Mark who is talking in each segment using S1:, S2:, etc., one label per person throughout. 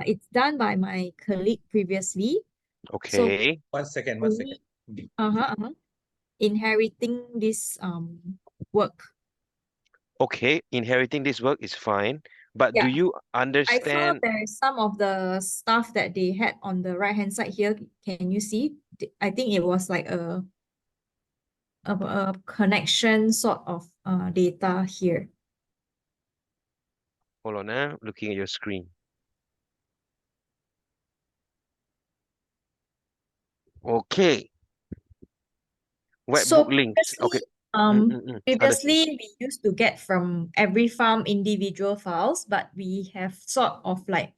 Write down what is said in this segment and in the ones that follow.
S1: It's done by my colleague previously. So
S2: Okay.
S3: One second, one second.
S1: we inheriting this work.
S2: Okay, inheriting this work is fine, but do
S1: Yeah.
S2: you
S1: I saw
S2: understand?
S1: there's some of the stuff that they had on the right hand side here. Can you see? I think it was like a connection sort of data here.
S2: Hold on, looking at your screen. Okay,
S1: So
S2: webbook links. Okay. Understood.
S1: previously we used to get from every farm individual files, but we have sort of like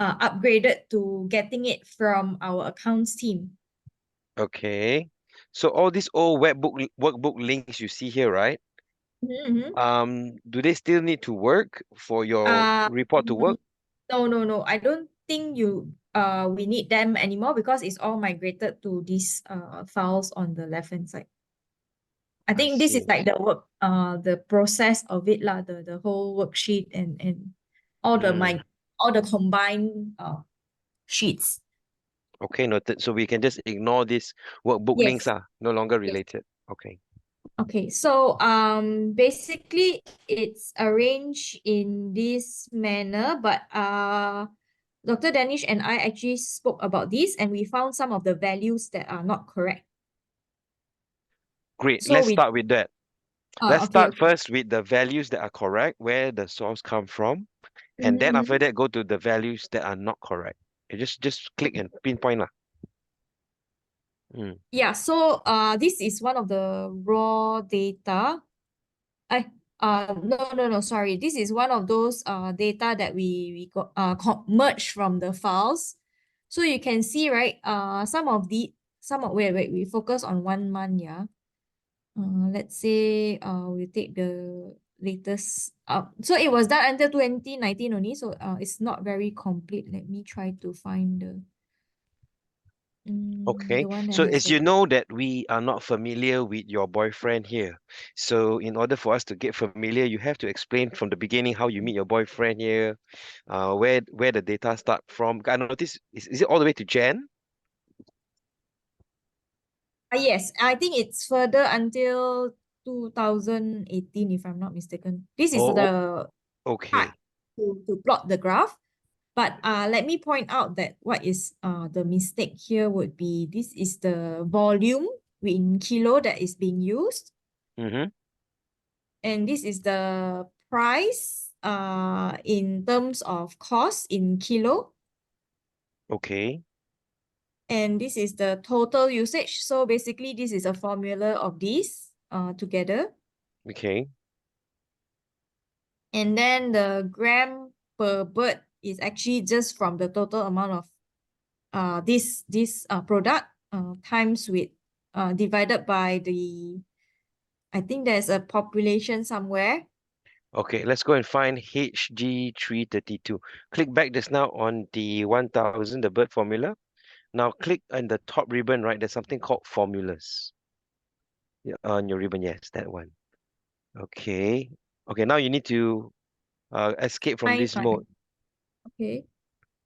S1: upgraded to getting it from our accounts team.
S2: Okay. So all these old workbook links you see here, right?
S1: Mm-hmm.
S2: Do they still need to work for your
S1: Uh,
S2: report to work?
S1: no. I don't think we need them anymore because it's all migrated to these files on the left hand side. I
S2: I
S1: think this is
S2: see.
S1: like the process of it lah, the whole worksheet and all the
S2: Mm,
S1: my all the combined sheets.
S2: okay, noted. So we can just ignore these workbook links
S1: Yes.
S2: are no longer
S1: Yes.
S2: related. Okay.
S1: Okay, so basically it's arranged in this manner, but Dr. Danish and I actually spoke about this and we found some of the values that are not correct.
S2: Great.
S1: So
S2: Let's
S1: we
S2: start with that. Let's
S1: okay,
S2: start
S1: okay.
S2: first with the values that are correct, where the source come from, and then
S1: Mm-hmm.
S2: after that go to the values that are not correct. You just click and pinpoint lah. Mm.
S1: Yeah, so this is one of the raw data. I no, sorry. This is one of those data that we got merged from the files. So you can see, right? Wait, we focus on 1 month, yeah. Let's say we take the latest so it was done until 2019 only, so it's not very complete. Let me try to find
S2: Okay,
S1: the one that
S2: so
S1: has
S2: as
S1: the
S2: you know that we are not familiar with your boyfriend here. So in order for us to get familiar, you have to explain from the beginning how you meet your boyfriend here, where the data start from. I notice is it all the way to Jan?
S1: yes, I think it's further until 2018, if I'm not mistaken. This is
S2: Oh,
S1: the part
S2: okay.
S1: to plot the graph. But let me point out that what is the mistake here would be this is the volume in kilo that is being used.
S2: Mm-hmm.
S1: And this is the price in terms of cost in kilo.
S2: Okay.
S1: And this is the total usage. So basically, this is a formula of these together.
S2: Okay.
S1: And then the gram per bird is actually just from the total amount of this product times with divided by the, I think there's a population somewhere.
S2: Okay, let's go and find HG332. Click back just now on the 1000, the bird formula. Now click on the top ribbon, right? There's something called formulas. Yeah, on your ribbon, yes, that one. Okay. Okay, now you need to escape from
S1: Fine,
S2: this
S1: fine.
S2: mode.
S1: Okay.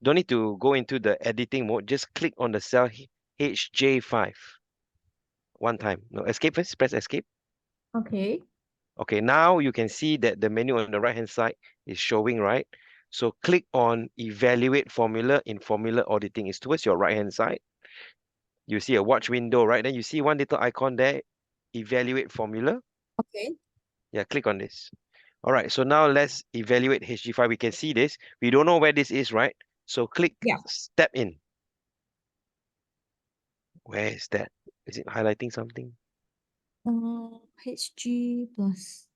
S2: Don't need to go into the editing mode. Just click on the cell HJ5 one time. No, escape first. Press escape.
S1: Okay.
S2: Okay, now you can see that the menu on the right hand side is showing, right? So click on evaluate formula in formula auditing. It's towards your right hand side. You see a watch window, right? Then you see one little icon there, evaluate formula.
S1: Okay.
S2: Yeah, click on this. All right, so now let's evaluate HG5. We can see this. We don't know where this is, right? So click
S1: Yeah.
S2: step in. Where is that? Is it highlighting something?
S1: HG plus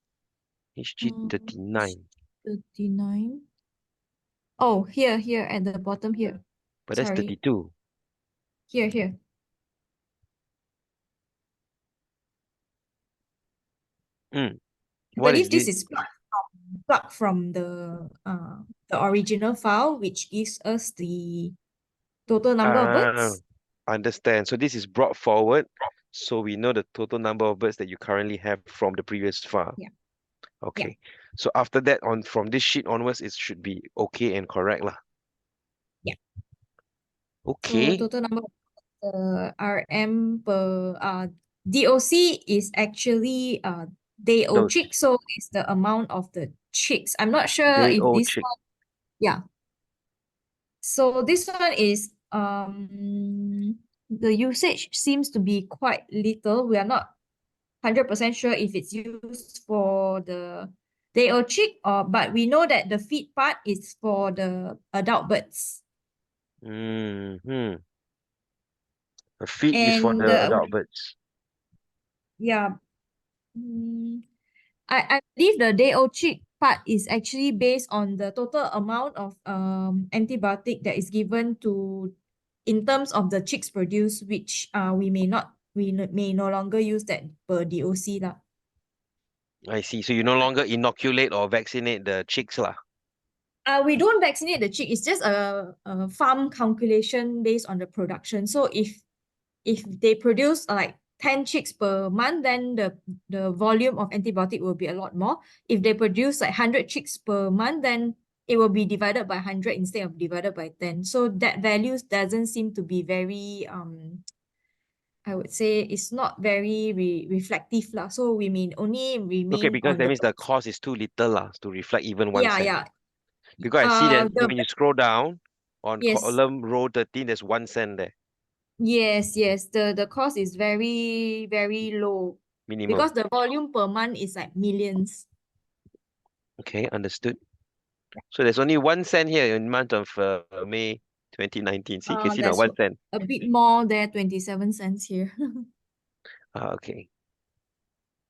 S2: HG39.
S1: 39. Oh, here at the bottom here.
S2: But that's
S1: Sorry.
S2: 32.
S1: Here.
S2: Mm.
S1: I
S2: What is
S1: believe
S2: this?
S1: this is plucked from the original file, which gives us the total number of
S2: Ah,
S1: birds.
S2: understand. So this is brought forward. So we know the total number of birds that you currently have from the previous file.
S1: Yeah. Yeah.
S2: Okay. So after that, on from this sheet onwards, it should be okay and correct lah.
S1: So
S2: Okay.
S1: total number of RM per DOC is actually day old
S2: Those
S1: chick, so it's the amount of the chicks. I'm not sure
S2: day
S1: if
S2: old
S1: this
S2: chick.
S1: one, yeah. So this one is the usage seems to be quite little. We are not 100% sure if it's used for the day old chick, or but we know that the feed part is for the adult birds.
S2: Mm-hmm. A feed is for
S1: And
S2: the adult birds.
S1: yeah, mm, I believe the day old chick part is actually based on the total amount of antibiotic that is given to in terms of the chicks produced, which we may no longer use that per DOC lah.
S2: I see. So you no longer inoculate or vaccinate the chicks lah.
S1: We don't vaccinate the chick. It's just a farm calculation based on the production. So if they produce like 10 chicks per month, then the volume of antibiotic will be a lot more. If they produce like 100 chicks per month, then it will be divided by 100 instead of divided by 10. So that values doesn't seem to be very I would say it's not very reflective lah. So we may only
S2: Okay,
S1: remain
S2: because
S1: on
S2: that
S1: the
S2: means the cost is too little lah to reflect even 1 cent.
S1: yeah.
S2: Because I see that
S1: The
S2: when you scroll down on
S1: yes.
S2: column row 13, there's 1 cent there,
S1: Yes. The cost is very, very low because
S2: minimum.
S1: the volume per month is like millions.
S2: Okay, understood. So there's only 1 cent here in month of May 2019. See, you can see now
S1: There's
S2: 1 cent.
S1: a bit more there, 27 cents here.
S2: Okay.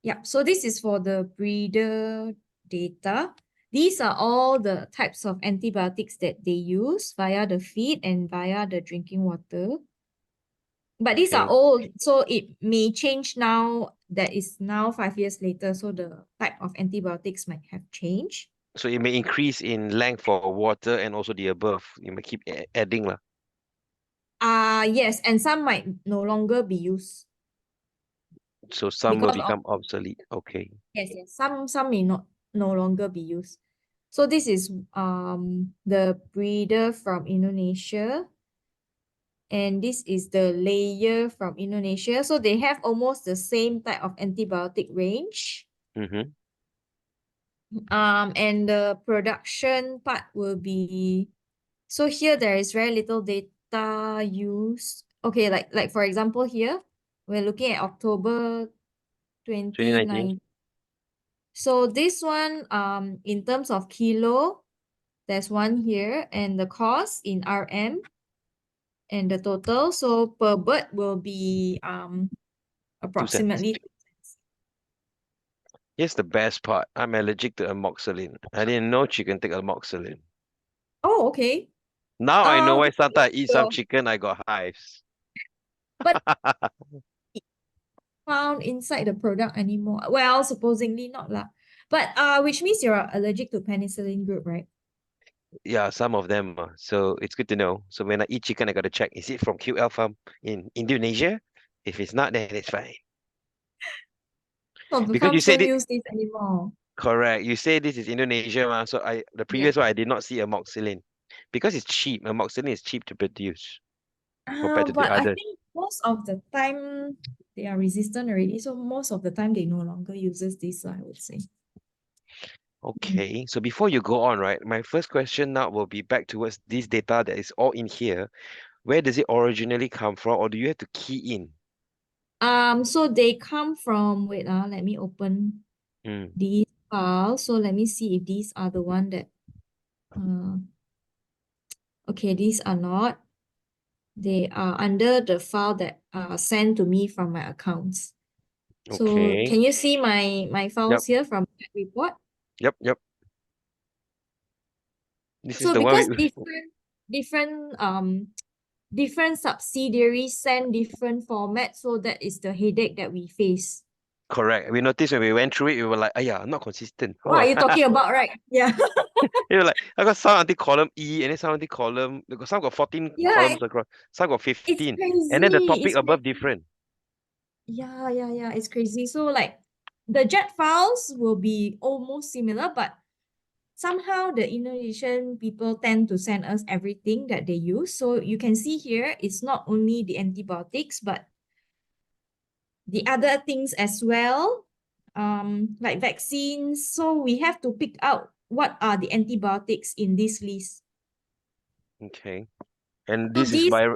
S1: Yeah, so this is for the breeder data. These are all the types of antibiotics that they use via the feed and via the drinking water. But these are
S2: Okay.
S1: old, so it may change now that is now 5 years later. So the type of antibiotics might have changed.
S2: So it may increase in length for water and also the above. You may keep adding lah.
S1: Yes, and some might no longer be used
S2: So some will
S1: because of
S2: become obsolete. Okay.
S1: yes, some may not no longer be used. So this is the breeder from Indonesia, and this is the layer from Indonesia. So they have almost the same type of antibiotic range.
S2: Mm-hmm.
S1: And the production part will be, so here there is very little data used. Okay, like for example here, we're looking at October
S2: 2019.
S1: 2019. So this one, in terms of kilo, there's one here, and the cost in RM and the total. So per bird will be
S2: 2 cents.
S1: approximately 2 cents.
S2: Here's the best part. I'm allergic to amoxicillin. I didn't know chicken take amoxicillin.
S1: Oh, okay.
S2: Now I know why
S1: What
S2: sometimes I
S1: is
S2: eat some
S1: your,
S2: chicken, I got hives.
S1: but found inside the product anymore? Well, supposedly not lah. But which means you're allergic to penicillin group, right?
S2: Yeah, some of them. So it's good to know. So when I eat chicken, I gotta check, is it from QL farm in Indonesia? If it's not, then it's fine.
S1: Some of the
S2: Because you
S1: farms
S2: said
S1: don't
S2: it
S1: use this anymore.
S2: correct. You say this is Indonesia, so the
S1: Yeah.
S2: previous one I did not see amoxicillin. Because it's cheap. Amoxicillin is cheap to produce compared to the
S1: But I
S2: others.
S1: think most of the time they are resistant already. So most of the time they no longer uses this, I would say. Mm.
S2: Okay, so before you go on, right, my first question now will be back towards this data that is all in here. Where does it originally come from, or do you have to key in?
S1: So they come from, wait, let me open
S2: Mm,
S1: these files. So let me see if these are the one that, uh, okay, these are not. They are under the file that sent to me from my accounts. So
S2: okay.
S1: can you see my
S2: Yep,
S1: files here from that report?
S2: yep. This is
S1: So
S2: the one
S1: because
S2: we
S1: different subsidiaries send different formats, so that is the headache that we face.
S2: correct. We noticed when we went through it, we were like, yeah, not consistent.
S1: What are
S2: How
S1: you talking about, right? Yeah.
S2: You were like, I got some until column E, and then some until column. Some got 14
S1: Yeah,
S2: columns across, some got
S1: it's
S2: 15, and then the
S1: crazy.
S2: topic
S1: It's
S2: above
S1: crazy.
S2: different.
S1: Yeah. It's crazy. So like the jet files will be almost similar, but somehow the Indonesian people tend to send us everything that they use. So you can see here, it's not only the antibiotics, but the other things as well, like vaccines. So we have to pick out what are the antibiotics in this list.
S2: Okay. And
S1: So
S2: this is
S1: these are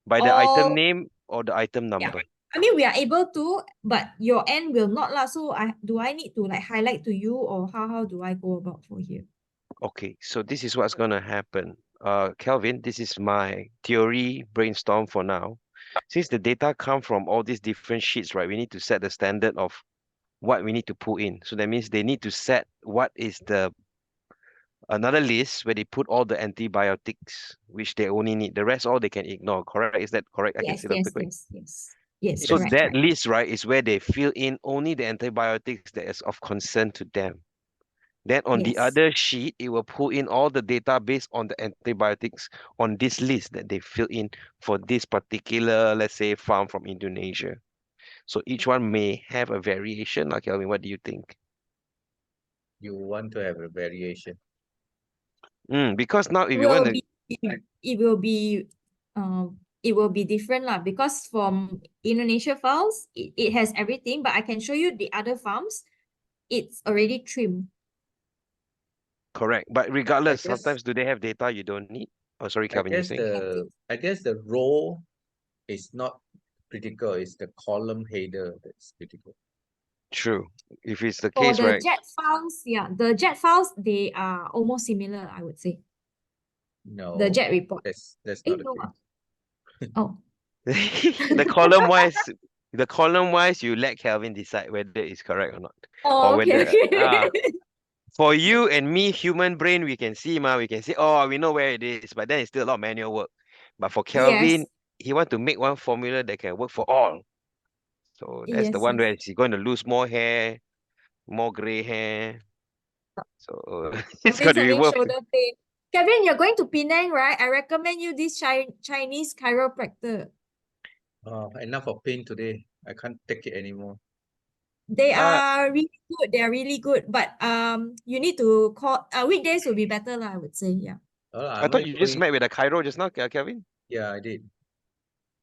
S2: by the item
S1: all,
S2: name or the item
S1: yeah.
S2: number?
S1: I mean, we are able to, but your end will not lah. So I need to like highlight to you, or how do I go about for here?
S2: Okay, so this is what's gonna happen. Kelvin, this is my theory brainstorm for now. Since the data come from all these different sheets, right, we need to set the standard of what we need to put in. So that means they need to set what is the another list where they put all the antibiotics which they only need. The rest all they can ignore. Correct? Is that correct? I can
S1: Yes,
S2: say Dr.
S1: yes,
S2: Koay.
S1: yes, yes. Yes,
S2: So
S3: Yes.
S1: correct,
S2: that
S1: correct.
S2: list, right, is where they fill in only the antibiotics that is of concern to them. Then on the
S1: Yes.
S2: other sheet, it will pull in all the data based on the antibiotics on this list that they fill in for this particular, let's say, farm from Indonesia. So each one may have a variation. Like, Kelvin, what do you think?
S3: You want to have a variation.
S2: Because now if
S1: It
S2: you
S1: will
S2: want to,
S1: be it will be it will be different lah, because from Indonesia files, it has everything, but I can show you the other farms. It's already trimmed.
S2: correct. But
S3: I
S2: regardless,
S3: guess
S2: sometimes do they have data you don't need? Oh, sorry,
S3: I
S2: Kelvin, you're
S3: guess
S2: saying?
S3: the row is not critical. It's the column header that's critical.
S2: True. If it's the
S1: For
S2: case,
S1: the
S2: right?
S1: jet files, yeah, the jet files, they are almost similar, I would say. The
S3: No,
S1: jet report.
S3: that's not the
S1: No,
S3: case.
S1: oh.
S2: The column wise, the column wise, you let Kelvin decide whether it's correct or not, or
S1: Oh, okay,
S2: whether
S1: okay.
S2: for you and me, human brain, we can see, we can see, oh, we know where it is, but then it's still a lot of manual work. But for Kelvin,
S1: Yes,
S2: he want to make one formula that can work for all. So that's the
S1: yes,
S2: one
S1: yes.
S2: where he's going to lose more hair, more gray hair. So it's got
S1: Kevin's
S2: to be
S1: having
S2: worth.
S1: shoulder pain. Kevin, you're going to Penang, right? I recommend you this Chinese chiropractor.
S3: Enough of pain today. I can't take it anymore.
S1: They
S2: Ah,
S1: are really good. They are really good. But you need to call weekdays will be better, lah, I would say. Yeah.
S2: I
S3: I'm
S2: thought
S3: only
S2: you just
S3: going.
S2: met with a Cairo just now, Kelvin.
S3: Yeah, I did.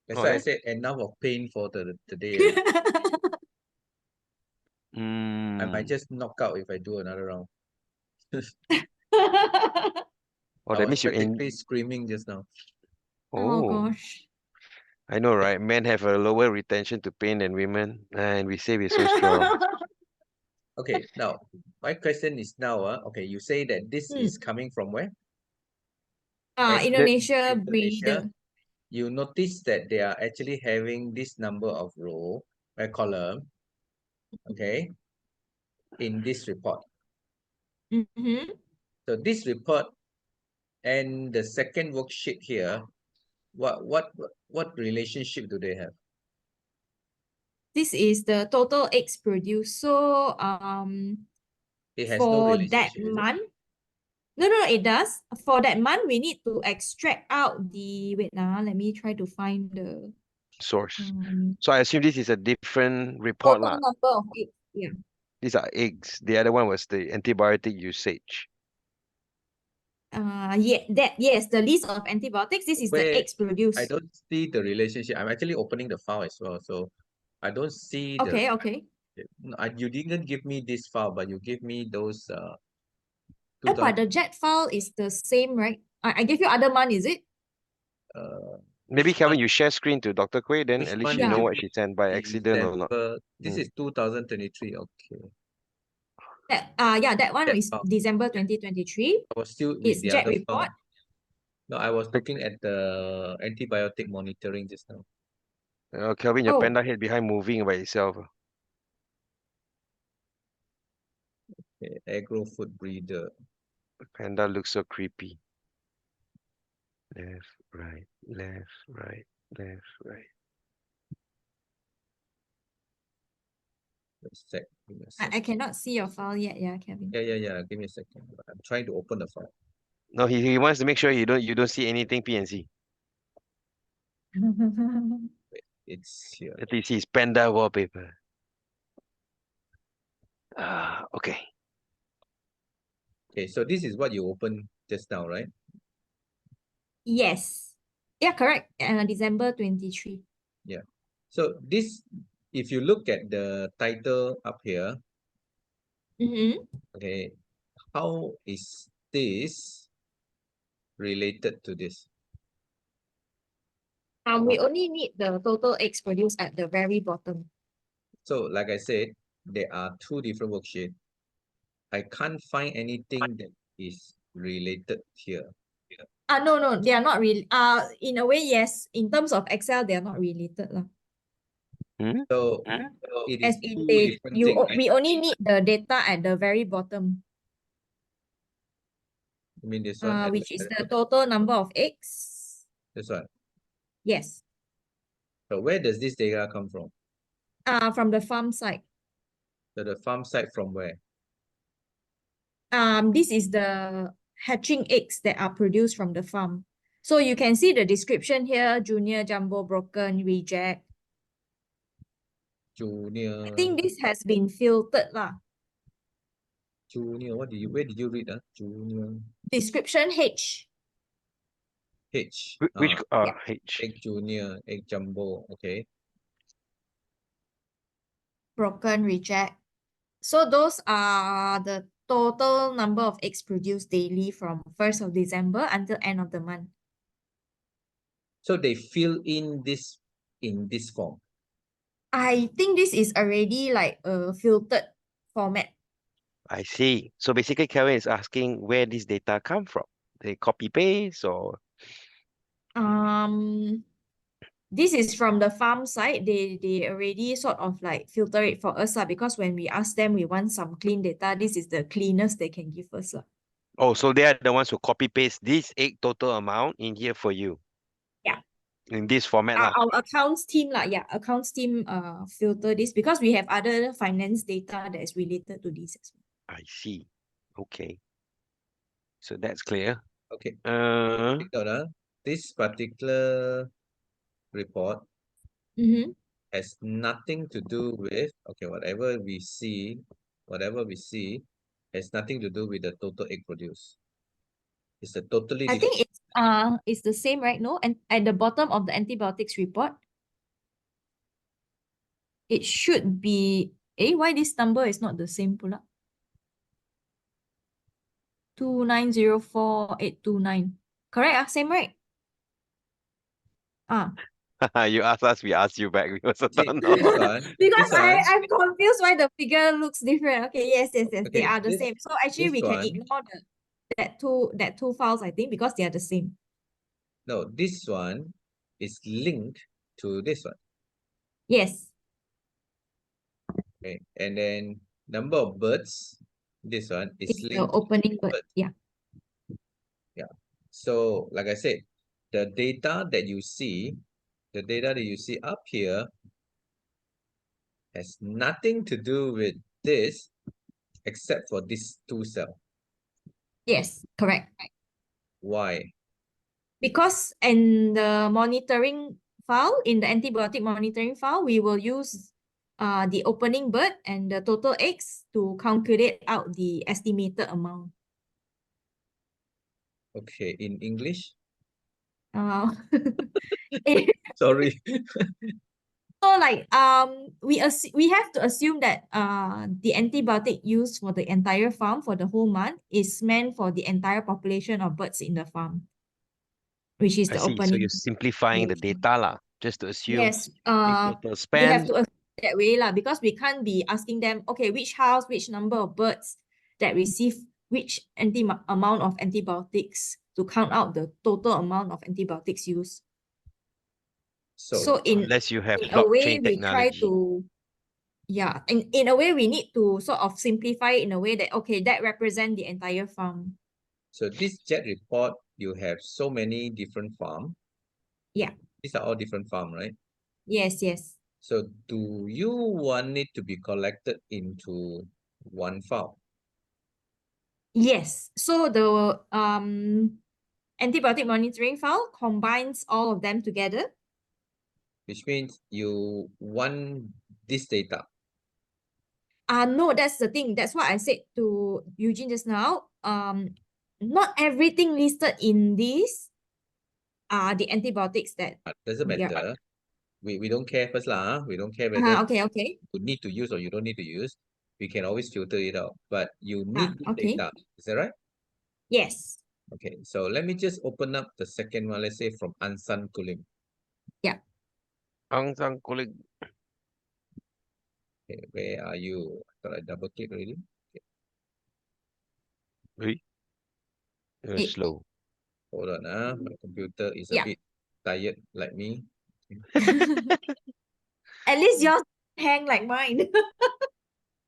S3: That's
S2: Oh
S3: why I
S2: yeah.
S3: said enough of pain for the day already. I might
S2: Hmm.
S3: just knock out if I do another round.
S2: Oh,
S3: I
S2: that
S3: was
S2: means you
S3: practically
S2: in.
S3: screaming just now.
S1: Oh
S2: Oh,
S1: gosh.
S2: I know, right? Men have a lower retention to pain than women, and we say we're so strong.
S3: Okay, now my question is now, okay, you say that this is coming from where?
S2: The
S1: Indonesia
S3: Indonesia.
S1: breeder.
S3: You notice that they are actually having this number of row, column, okay, in this report.
S1: Mm-hmm.
S3: So this report and the second worksheet here, what relationship do they have?
S1: This is the total eggs produced. So
S3: It has no
S1: for that
S3: relationship, is it?
S1: month, no, it does. For that month, we need to extract out the, wait now, let me try to find the
S2: source. So I assume this is a different report,
S1: total
S2: lah.
S1: number of eggs. Yeah.
S2: These are eggs. The other one was the antibiotic usage.
S1: Yeah, yes, the list of antibiotics. This is the
S3: Where
S1: eggs
S3: I
S1: produced.
S3: don't see the relationship. I'm actually opening the file as well, so I don't see the.
S1: Okay, okay.
S3: No, you didn't give me this file, but you gave me those
S1: But
S3: 2000
S1: the jet file is the same, right? I give you other month, is it?
S2: Maybe
S3: which
S2: Kelvin,
S3: month?
S2: you share screen to Dr. Koay, then
S3: Which
S2: at least
S3: month
S2: she
S3: did
S1: Yeah.
S2: know
S3: you
S2: what
S3: give
S2: she sent by
S3: me?
S2: accident or not.
S3: December. This
S2: Mm.
S3: is 2023. Okay.
S1: That one
S3: That
S1: is
S3: file.
S1: December 2023.
S3: I was still with
S1: It's
S3: the
S1: jet
S3: other
S1: report.
S3: file. No, I was looking at the antibiotic monitoring just now.
S2: Kelvin, your
S1: Oh,
S2: panda head behind moving by itself.
S3: Okay, agro food breeder.
S2: Panda looks so creepy. Left, right, left, right, left, right.
S3: Let's check. Give me a
S1: I
S3: second.
S1: cannot see your file yet, yeah, Kevin.
S3: Yeah. Give me a second. I'm trying to open the file.
S2: No, he wants to make sure you don't see anything PNC.
S3: It's here.
S2: At least he's panda wallpaper. Okay.
S3: Okay, so this is what you opened just now, right?
S1: Yes. Yeah, correct. December 23.
S3: Yeah. So this, if you look at the title up here,
S1: Mm-hmm.
S3: okay, how is this related to this?
S1: We only need the total eggs produced at the very bottom.
S3: So like I said, there are two different worksheets. I can't find anything that is related here.
S1: No, they are not really. In a way, yes. In terms of Excel, they are not related lah.
S2: Hmm?
S3: So it is
S1: As in
S3: two different things, right?
S1: we only need the data at the very bottom.
S3: I mean this one,
S1: Which is the total number of eggs.
S3: this one.
S1: Yes.
S3: So where does this data come from?
S1: From the farm side.
S3: So the farm side from where?
S1: This is the hatching eggs that are produced from the farm. So you can see the description here: junior, jumbo, broken, reject.
S3: Junior,
S1: I think this has been filtered lah.
S3: junior. Where did you read? Junior
S1: Description H.
S3: H.
S2: Which
S1: Yeah.
S2: H?
S3: Egg junior, egg jumbo. Okay.
S1: Broken, reject. So those are the total number of eggs produced daily from 1st of December until end of the month.
S3: So they fill in this form.
S1: I think this is already like a filtered format.
S2: I see. So basically, Kevin is asking where this data come from. They copy paste or
S1: This is from the farm side. They already sort of like filter it for us because when we ask them we want some clean data, this is the cleanest they can give us.
S2: oh, so they are the ones who copy paste this egg total amount in here for you.
S1: Yeah.
S2: In this format lah.
S1: Our accounts team filter this because we have other finance data that is related to this as well.
S2: I see. Okay. So that's clear.
S3: Okay.
S2: Uh,
S3: Take note, this particular report has nothing to do with, okay, whatever we see has nothing to do with the total egg produced. It's a totally
S1: I
S3: different.
S1: think it's the same, right? No, and at the bottom of the antibiotics report, it should be. Why this number is not the same pula? 2904829. Correct? Same, right?
S2: you ask us, we ask you back. We also
S3: See,
S2: don't know.
S3: this one,
S1: Because
S3: this one,
S1: I'm confused why the figure looks different. Okay, yes, they
S3: okay,
S1: are the
S3: this,
S1: same. So actually
S3: this
S1: we can
S3: one,
S1: ignore that two files, I think, because they are the same.
S3: no, this one is linked to this one.
S1: Yes.
S3: Okay, and then number of birds, this one is
S1: It's the
S3: linked to
S1: opening bird.
S3: bird.
S1: Yeah.
S3: Yeah. So like I said, the data that you see up here has nothing to do with this except for this two cell.
S1: Yes, correct.
S3: Why?
S1: Because in the monitoring file, in the antibiotic monitoring file, we will use the opening bird and the total eggs to calculate out the estimated amount.
S3: Okay, in English?
S1: Uh,
S3: Sorry.
S1: So like we have to assume that the antibiotic used for the entire farm for the whole month is meant for the entire population of birds in the farm, which is
S2: I
S1: the
S2: see. So you're
S1: opening
S2: simplifying the
S1: population.
S2: data lah, just to assume
S1: Yes,
S2: total
S1: we have
S2: spend.
S1: to assume that way lah, because we can't be asking them, okay, which house, which number of birds that receive which amount of antibiotics to count out the total amount of antibiotics used. So
S2: Unless you have
S1: in a way,
S2: blockchain
S1: we try
S2: technology.
S1: to, yeah, in a way, we need to sort of simplify it in a way that, okay, that represent the entire farm.
S3: So this JET report, you have so many different farm.
S1: Yeah.
S3: These are all different farm, right?
S1: Yes, yes.
S3: So do you want it to be collected into one file?
S1: Yes. So the antibiotic monitoring file combines all of them together.
S3: Which means you want this data.
S1: No, that's the thing. That's what I said to Eugene just now. not everything listed in this are the antibiotics that
S3: Doesn't
S1: we are.
S3: matter. We don't care first lah. We don't care whether
S1: Okay.
S3: you need to use or you don't need to use. We can always filter it out. But you need the
S1: Okay.
S3: data. Is that right?
S1: Yes.
S3: Okay. So let me just open up the second one. Let's say from Ansan Kulim.
S1: Yeah.
S2: Ang sang kulit.
S3: Okay, where are you? I thought I double click already.
S2: Ui,
S1: Eh,
S2: slow.
S3: Hold on. My computer is a
S1: Yeah.
S3: bit tired like me.
S1: At least yours hang like mine.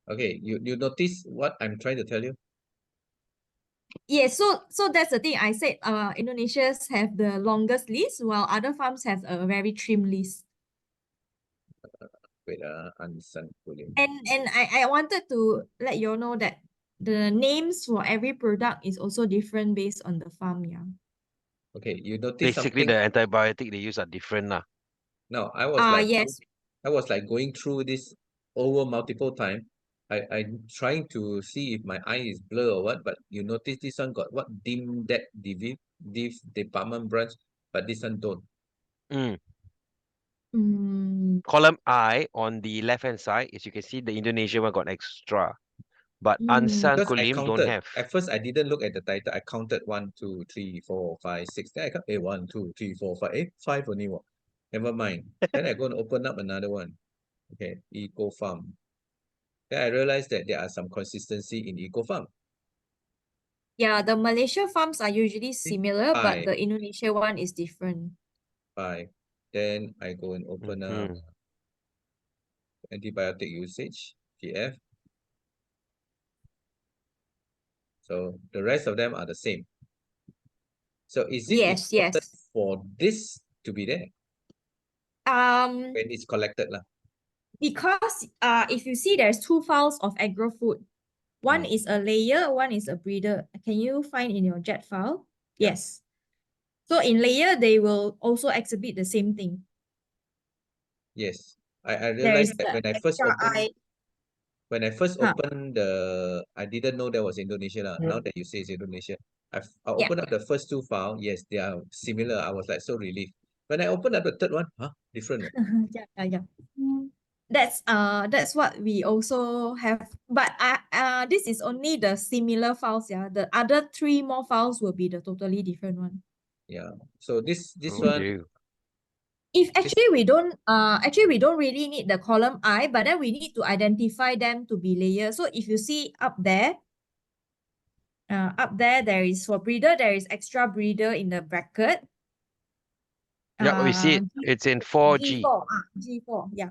S3: Okay, you notice what I'm trying to tell you?
S1: Yes, so that's the thing. I said Indonesia's have the longest list while other farms have a very trim list.
S3: Wait, Ansan Kulim.
S1: And I wanted to let you all know that the names for every product is also different based on the farm, yeah.
S3: Okay, you notice
S2: Basically,
S3: something?
S2: the antibiotic they use are different lah.
S3: No, I was like,
S1: Yes.
S3: I was like going through this over multiple times. I'm trying to see if my eye is blur or what, but you notice this one got what dim that div department branch, but this one don't.
S2: Mm.
S1: Mm,
S2: Column I on the left-hand side, as you can see, the Indonesia one got extra. But
S1: mm.
S2: Ansan
S3: Because I
S2: Kulim don't
S3: counted.
S2: have.
S3: At first, I didn't look at the title. I counted 1, 2, 3, 4, 5, 6. Then I got 1, 2, 3, 4, 5. 5 only. What? Never mind. Then I go and open up another one. Okay, Eco Farm. Then I realized that there are some consistency in Eco Farm.
S1: Yeah, the Malaysia farms are usually similar, but
S3: 5,
S1: the Indonesia one is different.
S3: 5. Then I go and open up
S2: Mhm.
S3: antibiotic usage, PF. So the rest of them are the same. So is it
S1: Yes,
S3: important
S1: yes.
S3: for this to be there
S1: Um,
S3: when it's collected lah?
S1: because if you see there's two files of agro food. One
S3: Mm.
S1: is a layer, one is a breeder. Can you find in your jet file?
S3: Yeah.
S1: Yes. So in layer, they will also exhibit the same thing.
S3: Yes. I
S1: There
S3: realized
S1: is
S3: that
S1: the
S3: when I first
S1: extra
S3: opened
S1: eye. Huh.
S3: I didn't know that was Indonesia lah. Now that you say it's Indonesia, I
S1: Yeah.
S3: opened up the first two files. Yes, they are similar. I was like so relieved. When I opened up the third one, different.
S1: Yeah. That's what we also have. But this is only the similar files, yeah. The other three more files will be the totally different one.
S3: Yeah. So this
S2: Oh,
S3: one,
S2: dear.
S1: If actually we don't really need the column I, but then we need to identify them to be layers. So if you see up there there is for breeder, there is extra breeder in the bracket.
S2: Yeah, we see it. It's in 4G.
S1: G4, yeah.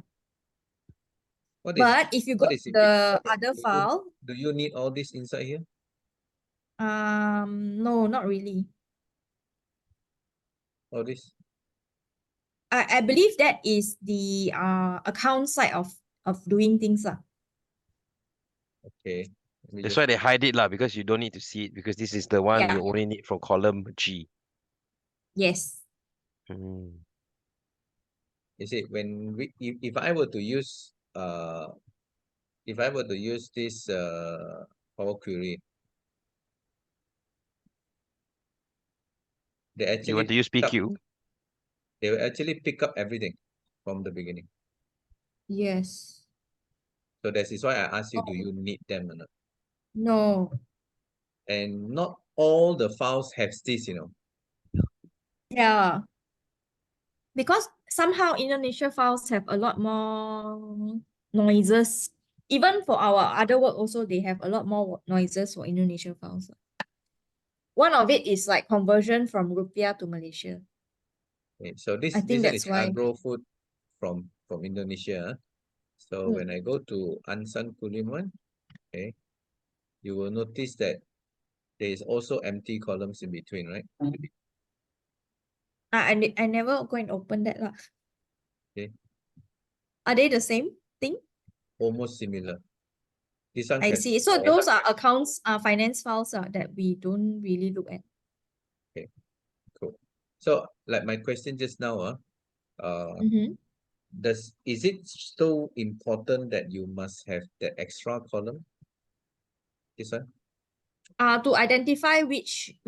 S3: what is
S1: But if you go
S3: what
S1: to
S3: is it?
S1: the other file,
S3: Do you need all this inside here?
S1: no, not really.
S3: All this?
S1: I believe that is the account side of doing things.
S3: Okay. Let me
S2: That's
S3: just
S2: why they hide it lah, because you don't need to see it, because this is the one
S1: Yeah.
S2: you only need from column G.
S1: Yes.
S2: Mm.
S3: you see when if I were to use this Power Query, they
S2: You want to
S3: actually
S2: use
S3: pick up,
S2: PQ?
S3: they will actually pick up everything from the beginning.
S1: Yes.
S3: So that is why I asked you, do you need them or not?
S1: No.
S3: And not all the files have this,
S1: Yeah. Because somehow Indonesia files have a lot more noises. Even for our other work also, they have a lot more noises for Indonesia files. One of it is like conversion from rupiah to Malaysia.
S3: Okay, so
S1: I
S3: this
S1: think
S3: one
S1: that's
S3: is
S1: why.
S3: agro food from Indonesia. So when I go to Ansan Kuliman, okay, you will notice that there is also empty columns in between, right?
S1: I never go and open that lah.
S3: Okay,
S1: Are they the same thing?
S3: almost similar. This one
S1: I
S3: has
S1: see. So
S3: 4.
S1: those are accounts, finance files that we don't really look at.
S3: Okay, cool. So like my question just now, is it so important that you must have the extra column? This one?
S1: To identify which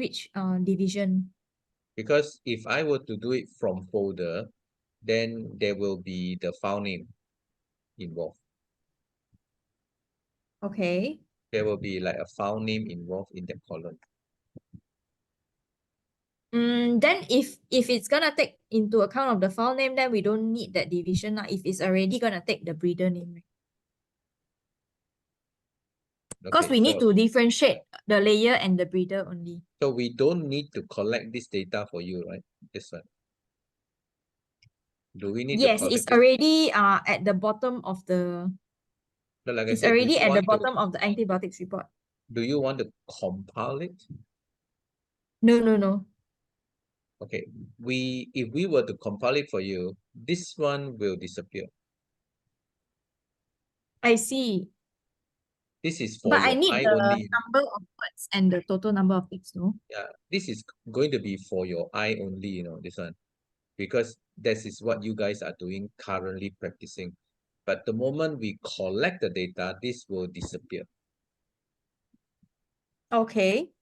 S1: division.
S3: Because if I were to do it from folder, then there will be the file name involved.
S1: Okay.
S3: There will be like a file name involved in that column.
S1: Then if it's gonna take into account of the file name, then we don't need that division lah. If it's already gonna take the breeder name, right? Because
S3: Okay,
S1: we need
S3: so,
S1: to differentiate the layer and the breeder only.
S3: so we don't need to collect this data for you, right? This one. Do we need to
S1: Yes,
S3: collect
S1: it's
S3: it?
S1: already at the bottom of the.
S3: So like I
S1: It's
S3: said, do
S1: already
S3: you
S1: at the
S3: want to
S1: bottom of the antibiotics report.
S3: compile it?
S1: No, no, no.
S3: Okay, if we were to compile it for you, this one will disappear.
S1: I see.
S3: This is for
S1: But I
S3: your
S1: need
S3: eye
S1: the
S3: only.
S1: number of birds and the total number of eggs, no?
S3: Yeah, this is going to be for your eye only, you know, this one. Because this is what you guys are doing currently practicing. But the moment we collect the data, this will disappear.
S1: Okay.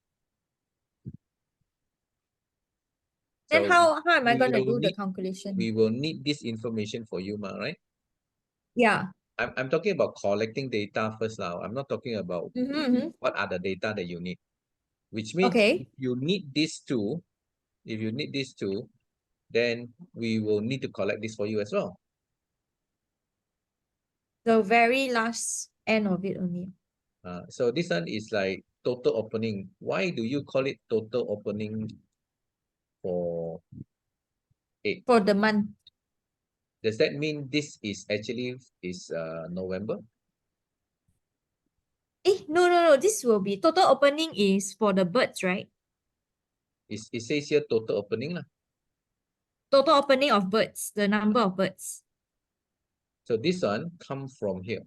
S1: Then
S3: So
S1: how am I
S3: we
S1: gonna
S3: will
S1: do the
S3: need
S1: calculation?
S3: we will need this information for you, Ma, right?
S1: Yeah.
S3: I'm talking about collecting data first now. I'm not talking about what are the data that you need. Which means if
S1: Okay.
S3: you need these two, then we will need to collect this for you as well.
S1: The very last end of it only.
S3: So this one is like total opening. Why do you call it total opening for 8?
S1: For the month.
S3: Does that mean this is actually November?
S1: No, no, no. This will be total opening is for the birds, right?
S3: It says here total opening lah.
S1: Total opening of birds, the number of birds.
S3: So this one comes from here.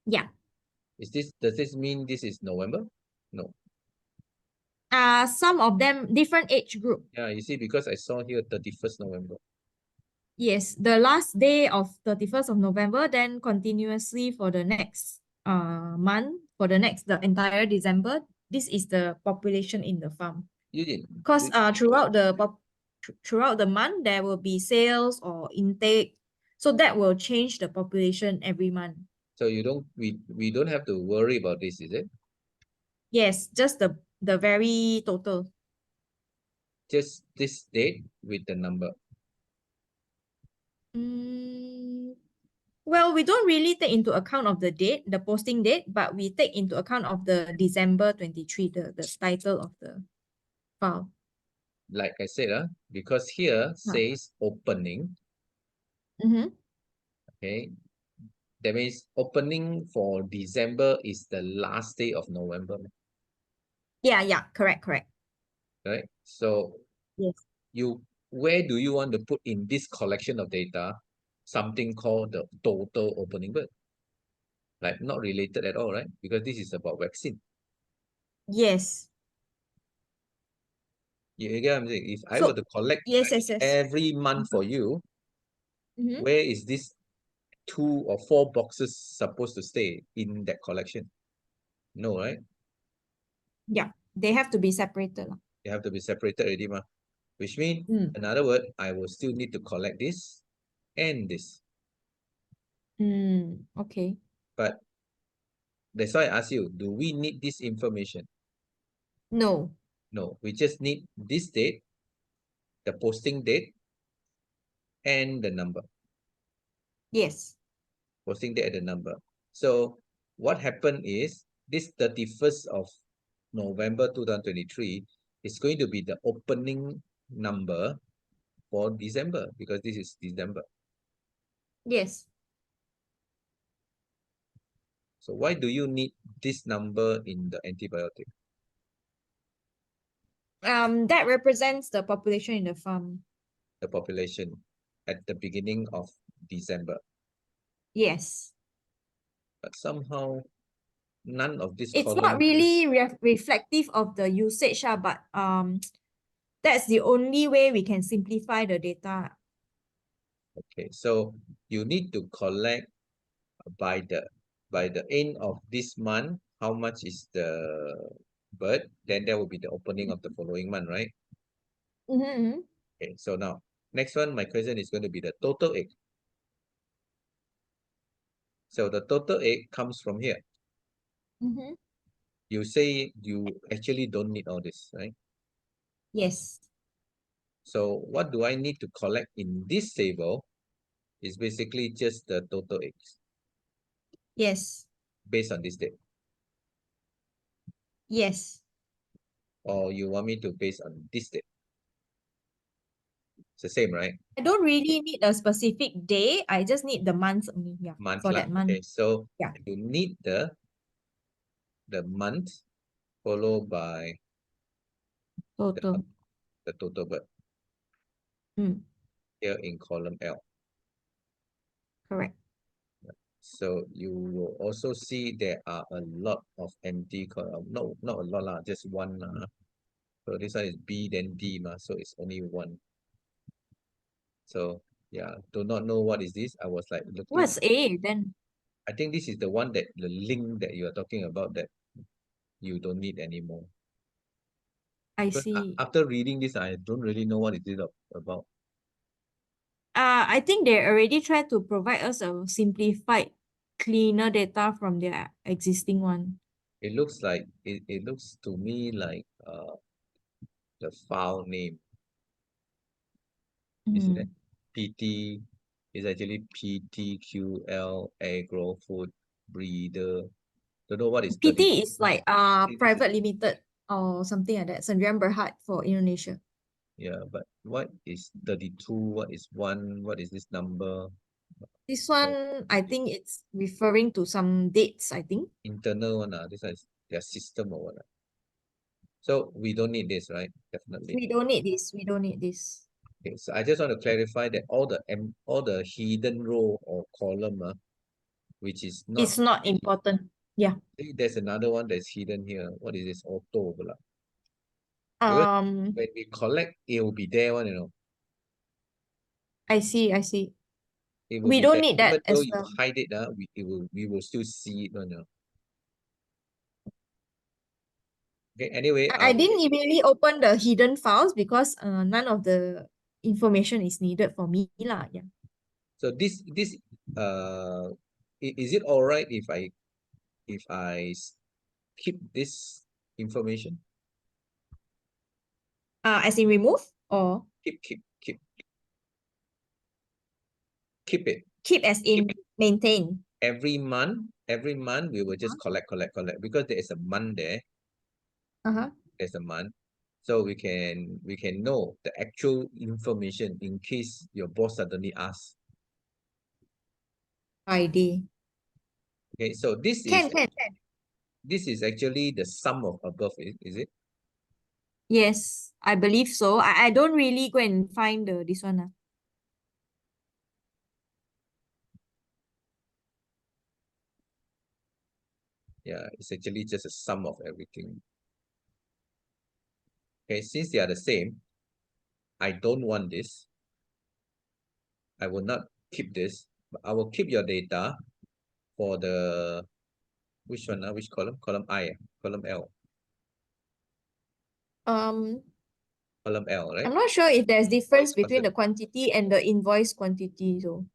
S1: Yeah.
S3: Does this mean this is November? No.
S1: Some of them different age group.
S3: Yeah, you see, because I saw here 31st November.
S1: Yes, the last day of 31st of November, then continuously for the next month, for the entire December. This is the population in the farm.
S3: You did.
S1: Because throughout the month there will be sales or intake, so that will change the population every month.
S3: So we don't have to worry about this, is it?
S1: Yes, just the very total.
S3: Just this date with the number.
S1: Well, we don't really take into account of the date, the posting date, but we take into account of the December 23, the title of the file.
S3: Like I said, because here says opening. Okay. That means opening for December is the last day of November.
S1: Yeah, correct.
S3: Right? So
S1: Yes.
S3: where do you want to put in this collection of data something called the total opening bird? Like not related at all, right? Because this is about vaccine.
S1: Yes.
S3: You get what I'm saying? If I
S1: So,
S3: were to collect
S1: yes.
S3: every month for you, where is this 2 or 4 boxes supposed to stay in that collection? No, right?
S1: Yeah, they have to be separated.
S3: They have to be separated already, ma. Which means, another word, I will still need to collect this and this.
S1: Okay.
S3: But that's why I ask you, do we need this information?
S1: No.
S3: No, we just need this date, the posting date, and the number.
S1: Yes.
S3: Posting date and the number. So what happened is this 31st of November 2023 is going to be the opening number for December because this is December.
S1: Yes.
S3: So why do you need this number in the antibiotic?
S1: That represents the population in the farm.
S3: The population at the beginning of December.
S1: Yes.
S3: But somehow none of this
S1: It's
S3: column.
S1: not really reflective of the usage, but that's the only way we can simplify the data.
S3: Okay, so you need to collect by the end of this month, how much is the bird, then that will be the opening of the following month, right?
S1: Mm-hmm.
S3: Okay, so now next one, my question is going to be the total egg. So the total egg comes from here.
S1: Mm-hmm.
S3: You say you actually don't need all this, right?
S1: Yes.
S3: So what do I need to collect in this table is basically just the total eggs
S1: Yes.
S3: based on this date.
S1: Yes.
S3: Or you want me to base on this date? It's the same, right?
S1: I don't really need a specific day. I just need the months only. Yeah.
S3: Month
S1: For
S3: lah.
S1: that month.
S3: Okay, so
S1: Yeah.
S3: you need the month followed by
S1: Total.
S3: the total bird
S1: Mm,
S3: here in column L.
S1: correct.
S3: So you will also see there are a lot of empty column. No, not a lot lah, just one lah. So this one is B then D ma, so it's only one. So yeah, do not know what is this. I was like looking.
S1: What's A then?
S3: I think this is the one that the link that you are talking about that you don't need anymore.
S1: I
S3: Because
S1: see.
S3: after reading this, I don't really know what it is about.
S1: I think they already tried to provide us a simplified, cleaner data from their existing one.
S3: It looks like it looks to me like the file name. You see that?
S1: Mm.
S3: PT is actually PTQL agro food breeder. Don't know what is 30.
S1: PT is like
S3: This is-
S1: private limited or something like that. Sendirian Berhad for Indonesia.
S3: Yeah, but what is 32? What is 1? What is this number?
S1: This
S3: So
S1: one, I think it's referring to some dates, I think.
S3: internal one, this one is their system or what. So we don't need this, right? Definitely.
S1: We don't need this. We don't need this.
S3: Okay, so I just want to clarify that all the hidden row or column, which is not,
S1: It's not important. Yeah.
S3: there's another one that's hidden here. What is this? Auto pula. Because
S1: Um,
S3: when we collect, it will be there one,
S1: I see. I see.
S3: It will
S1: We
S3: be
S1: don't
S3: there.
S1: need
S3: Even
S1: that
S3: though
S1: as
S3: you
S1: well.
S3: hide it, we will still see it one, Okay, anyway,
S1: I didn't really open the hidden files because none of the information is needed for me lah. Yeah.
S3: so this is it all right if I keep this information?
S1: As in remove or
S3: Keep keep it.
S1: keep as in maintain.
S3: Every month we will just collect because there is a month there.
S1: Uh-huh.
S3: There's a month, so we can know the actual information in case your boss suddenly asks.
S1: ID.
S3: Okay, so
S1: Can.
S3: this is actually the sum of above, is it?
S1: Yes, I believe so. I don't really go and find this one.
S3: Yeah, it's actually just a sum of everything. Okay, since they are the same, I don't want this. I will not keep this, but I will keep your data for the, which one, which column? Column I, column L. Column L, right?
S1: I'm not sure if there's difference
S3: Quantity.
S1: between the quantity and the invoice quantity though.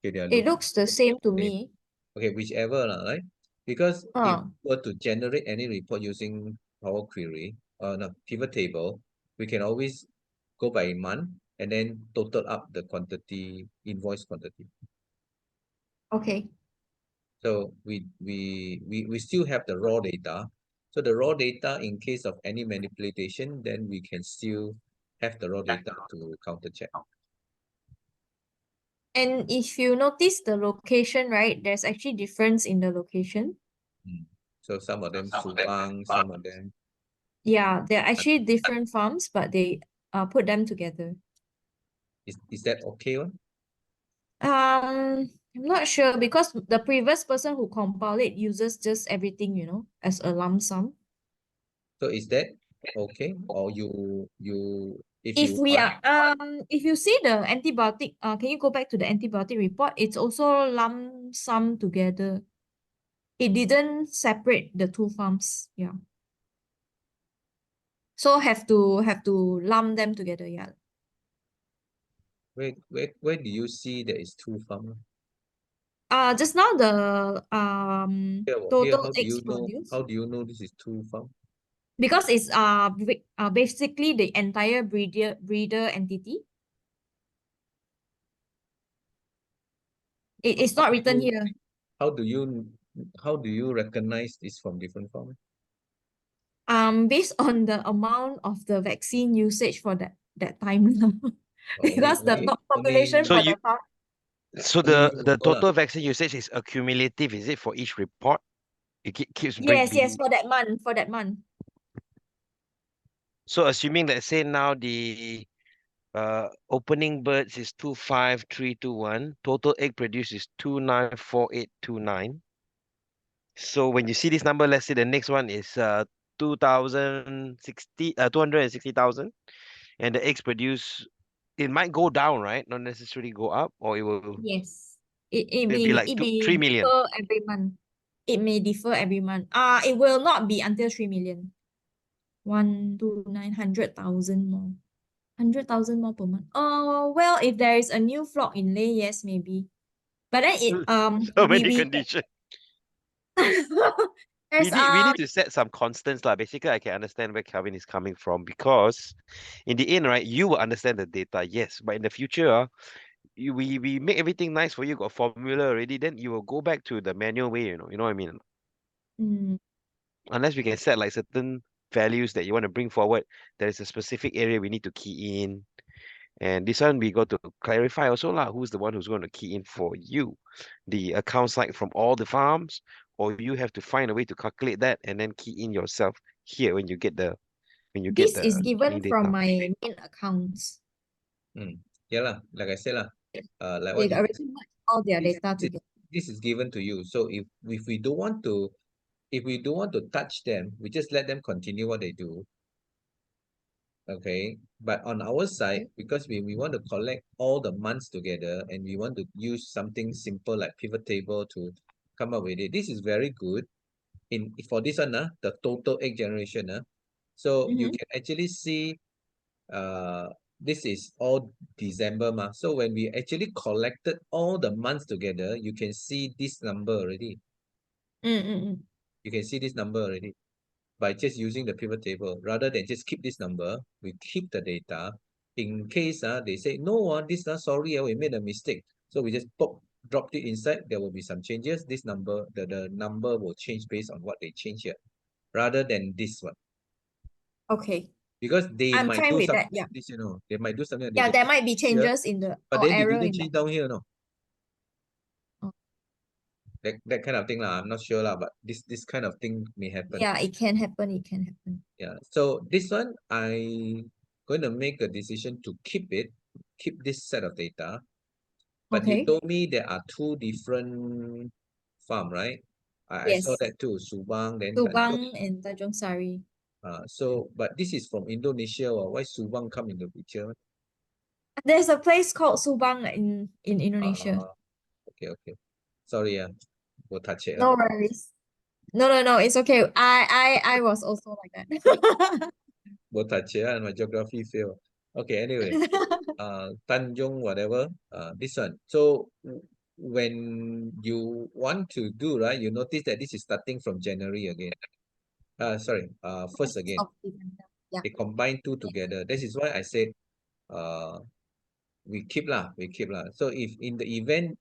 S3: Okay, they are
S1: It looks the same to
S3: same.
S1: me.
S3: Okay, whichever, right? Because if
S1: Uh,
S3: we were to generate any report using Power Query or no, pivot table, we can always go by month and then total up the quantity, invoice quantity.
S1: okay.
S3: So we still have the raw data. So the raw data, in case of any manipulation, then we can still have the raw data to counter check.
S1: And if you notice the location, right, there's actually difference in the location.
S3: So some of them Subang, some of them.
S1: Yeah, they're actually different farms, but they put them together.
S3: Is that okay one?
S1: I'm not sure because the previous person who compiled it uses just everything, as a lump sum.
S3: So is that okay? Or if
S1: If
S3: you
S1: we
S3: want,
S1: are if you see the antibiotic, can you go back to the antibiotic report? It's also lump sum together. it didn't separate the two farms. Yeah. So have to lump them together. Yeah.
S3: Where do you see there is two farm?
S1: Just now the
S3: Here,
S1: total eggs
S3: how
S1: produced,
S3: do you know this is two farm?
S1: because it's basically the entire breeder entity. It's
S3: How
S1: not
S3: do
S1: written
S3: you
S1: here.
S3: how do you how do you recognize this from different farm?
S1: Based on the amount of the vaccine usage for that time. Because the population
S2: So
S1: for
S2: you
S1: the farm.
S2: so
S3: only
S2: the
S3: you
S2: the
S3: know lah.
S2: total vaccine usage is accumulative, is it, for each report? It keeps
S1: Yes, yes,
S2: being.
S1: for that month, for that month.
S2: So assuming that, say now the opening birds is 25321, total egg produced is 294829. So when you see this number, let's say the next one is 260,000, and the eggs produced, it might go down, right? Not necessarily go up, or
S1: Yes. It
S2: it'll be
S1: may
S2: like
S1: it
S2: two,
S1: may
S2: 3 million.
S1: differ every month. It may differ every month. It will not be until 3 million. 1 to 900,000 more. 100,000 more per month. Oh, well, if there is a new flock in lay, yes, maybe. But then
S2: So
S1: we
S2: many
S1: we
S2: conditions. We
S1: there's
S2: need to set some constants lah. Basically, I can understand where Calvin is coming from, because in the end, right, you will understand the data, yes, but in the future, we make everything nice for you, got formula already, then you will go back to the manual way, you know what I mean?
S1: mm,
S2: Unless we can set like certain values that you want to bring forward, there is a specific area we need to key in. And this one we got to clarify also lah, who's the one who's going to key in for you. The accounts like from all the farms, or you have to find a way to calculate that and then key in yourself here when you get the
S1: this is given
S2: training
S1: from
S2: data.
S1: my main accounts.
S3: Yeah lah, like I said lah, like
S1: They
S3: what you
S1: already merged all their
S3: this,
S1: data
S3: this
S1: together.
S3: this is given to you. So if we don't want to touch them, we just let them continue what they do. Okay, but on our side,
S1: Okay.
S3: because we want to collect all the months together and we want to use something simple like pivot table to come up with it. This is very good for this one, the total egg generation. So you can actually see this is all December so when we actually collected all the months together, you can see this number already. You can see this number already by just using the pivot table. Rather than just keep this number, we keep the data. In case they say, no, this sorry, we made a mistake. So we just dropped it inside. There will be some changes. This number, the number will change based on what they change here, rather than this one.
S1: Okay.
S3: Because they
S1: I'm
S3: might
S1: fine
S3: do
S1: with
S3: something
S1: that. Yeah.
S3: like this, They might do something like
S1: Yeah,
S3: they
S1: there
S3: change
S1: might be
S3: here,
S1: changes in the
S3: but
S1: or
S3: then they
S1: error
S3: didn't
S1: in
S3: change
S1: that.
S3: down here,
S1: Oh.
S3: That kind of thing lah. I'm not sure lah, but this kind of thing may happen.
S1: Yeah, it can happen. It can happen.
S3: Yeah. So this one, I going to make a decision to keep this set of data. But you
S1: Okay.
S3: told me there are two different farm, right? I saw
S1: Yes.
S3: that too, Subang, then
S1: Subang
S3: Tanjung.
S1: and Tanjung Sari.
S3: So, but this is from Indonesia. Why Subang come in the picture?
S1: There's a place called Subang in Indonesia.
S3: Okay. Sorry, we'll touch it.
S1: No worries. No, it's okay. I was also like that.
S3: We'll touch it, and my geography fail. Okay, anyway. Tanjung, whatever, this one. So when you want to do, right, you notice that this is starting from January again. Sorry, first again.
S1: Yeah.
S3: They combine two together. This is why I said we keep lah. So if in the event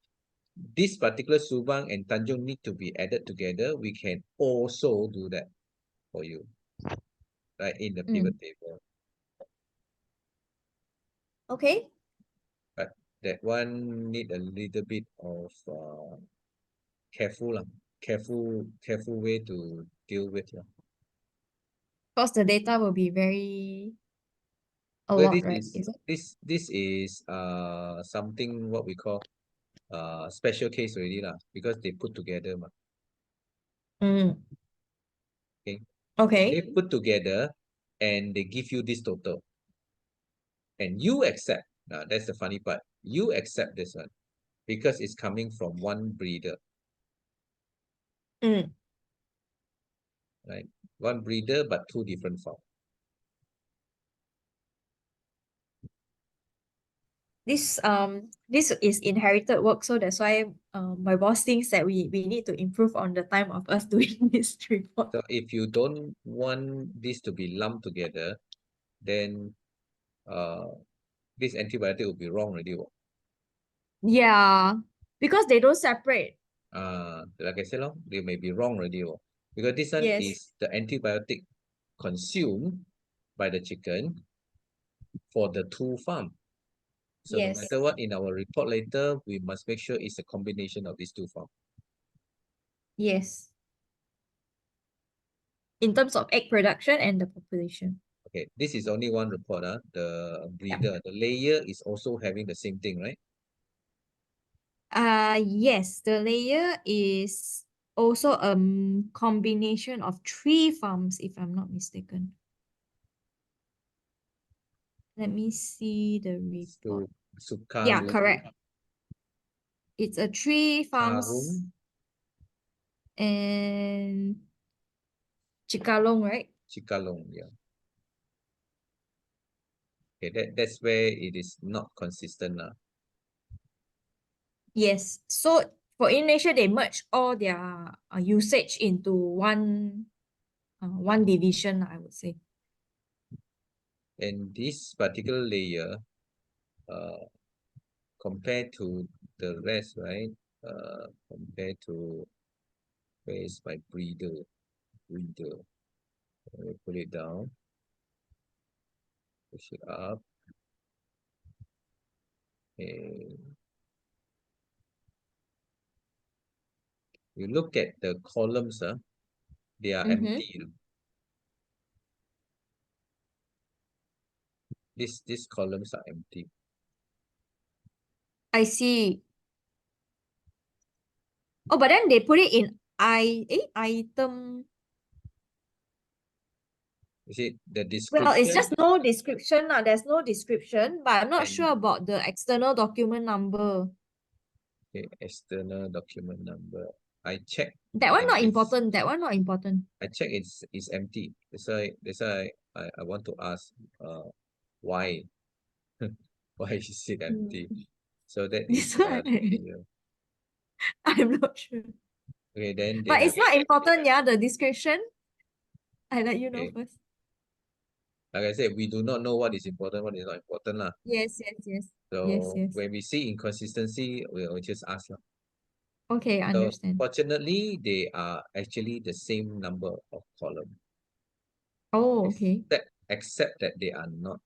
S3: this particular Subang and Tanjung need to be added together, we can also do that for you, right, in the pivot table.
S1: Okay.
S3: But that one need a little bit of careful way to deal with.
S1: Because the data will be very a
S3: Well,
S1: lot, right? Is it?
S3: this is something what we call special case already lah, because they put together ma. Okay.
S1: Okay.
S3: They put together and they give you this total. And you accept. Now that's the funny part. You accept this one because it's coming from one breeder.
S1: Mm.
S3: right? One breeder, but two different farms.
S1: This is inherited work, so that's why my boss thinks that we need to improve on the time of us doing this report.
S3: So if you don't want this to be lumped together, then this antibiotic will be wrong already.
S1: Yeah, because they don't separate.
S3: Like I said, they may be wrong already. Because this one
S1: Yes,
S3: is the antibiotic consumed by the chicken for the two farm. So no
S1: yes,
S3: matter what, in our report later, we must make sure it's a combination of these two farm.
S1: yes. In terms of egg production and the population.
S3: Okay, this is only one report. The breeder, the layer is also having the same thing, right?
S1: Yes, the layer is also a combination of 3 farms, if I'm not mistaken. Let me see the report. Yeah,
S3: Sukaru,
S1: correct. It's a 3 farms
S3: Karum,
S1: and Chikalong, right?
S3: Chikalong, yeah. Okay, that's where it is not consistent now.
S1: Yes. So for Indonesia, they merge all their usage into one division, I would say.
S3: And this particular layer, compared to the rest, right? Compared to where is my breeder? Breeder. Let me put it down. Push it up. Okay. You look at the columns, they are empty. These columns are empty.
S1: I see. Oh, but then they put it in item.
S3: You see the
S1: Well, it's
S3: description
S1: just no description. There's no description, but I'm not
S3: and
S1: sure about the external document number.
S3: okay, external document number. I check
S1: That one
S3: and
S1: not
S3: it's
S1: important. That one not important.
S3: I check it's empty. That's why I want to ask why why is it empty?
S1: Mm.
S3: So that
S1: This
S3: is
S1: one,
S3: layer.
S1: I'm not sure.
S3: Okay, then they
S1: But
S3: have
S1: it's not important, yeah, the description. I let you know
S3: okay.
S1: first.
S3: Like I said, we do not know what is important, what is not important lah.
S1: Yes, yes, yes. Yes,
S3: So
S1: yes.
S3: when we see inconsistency, we'll just ask lah.
S1: Okay, I
S3: So
S1: understand.
S3: fortunately, they are actually the same number of column,
S1: Oh, okay.
S3: except that they are not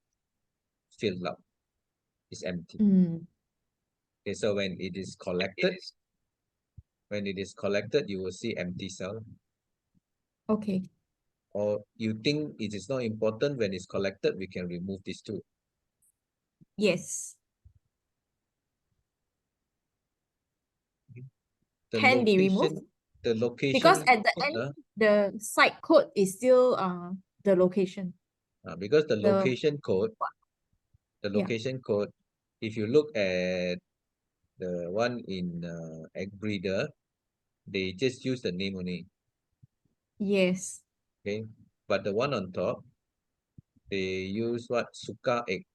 S3: filled up. It's empty.
S1: Mm.
S3: Okay, so when it is collected, you will see empty cell.
S1: Okay.
S3: Or you think it is not important when it's collected, we can remove these two.
S1: Yes.
S3: The
S1: Can be removed
S3: location, the
S1: because
S3: location
S1: at the
S3: code,
S1: end, the site code is still the location.
S3: because the
S1: The
S3: location code,
S1: yeah.
S3: if you look at the one in egg breeder, they just use the name only.
S1: Yes.
S3: Okay, but the one on top, they use what suka egg.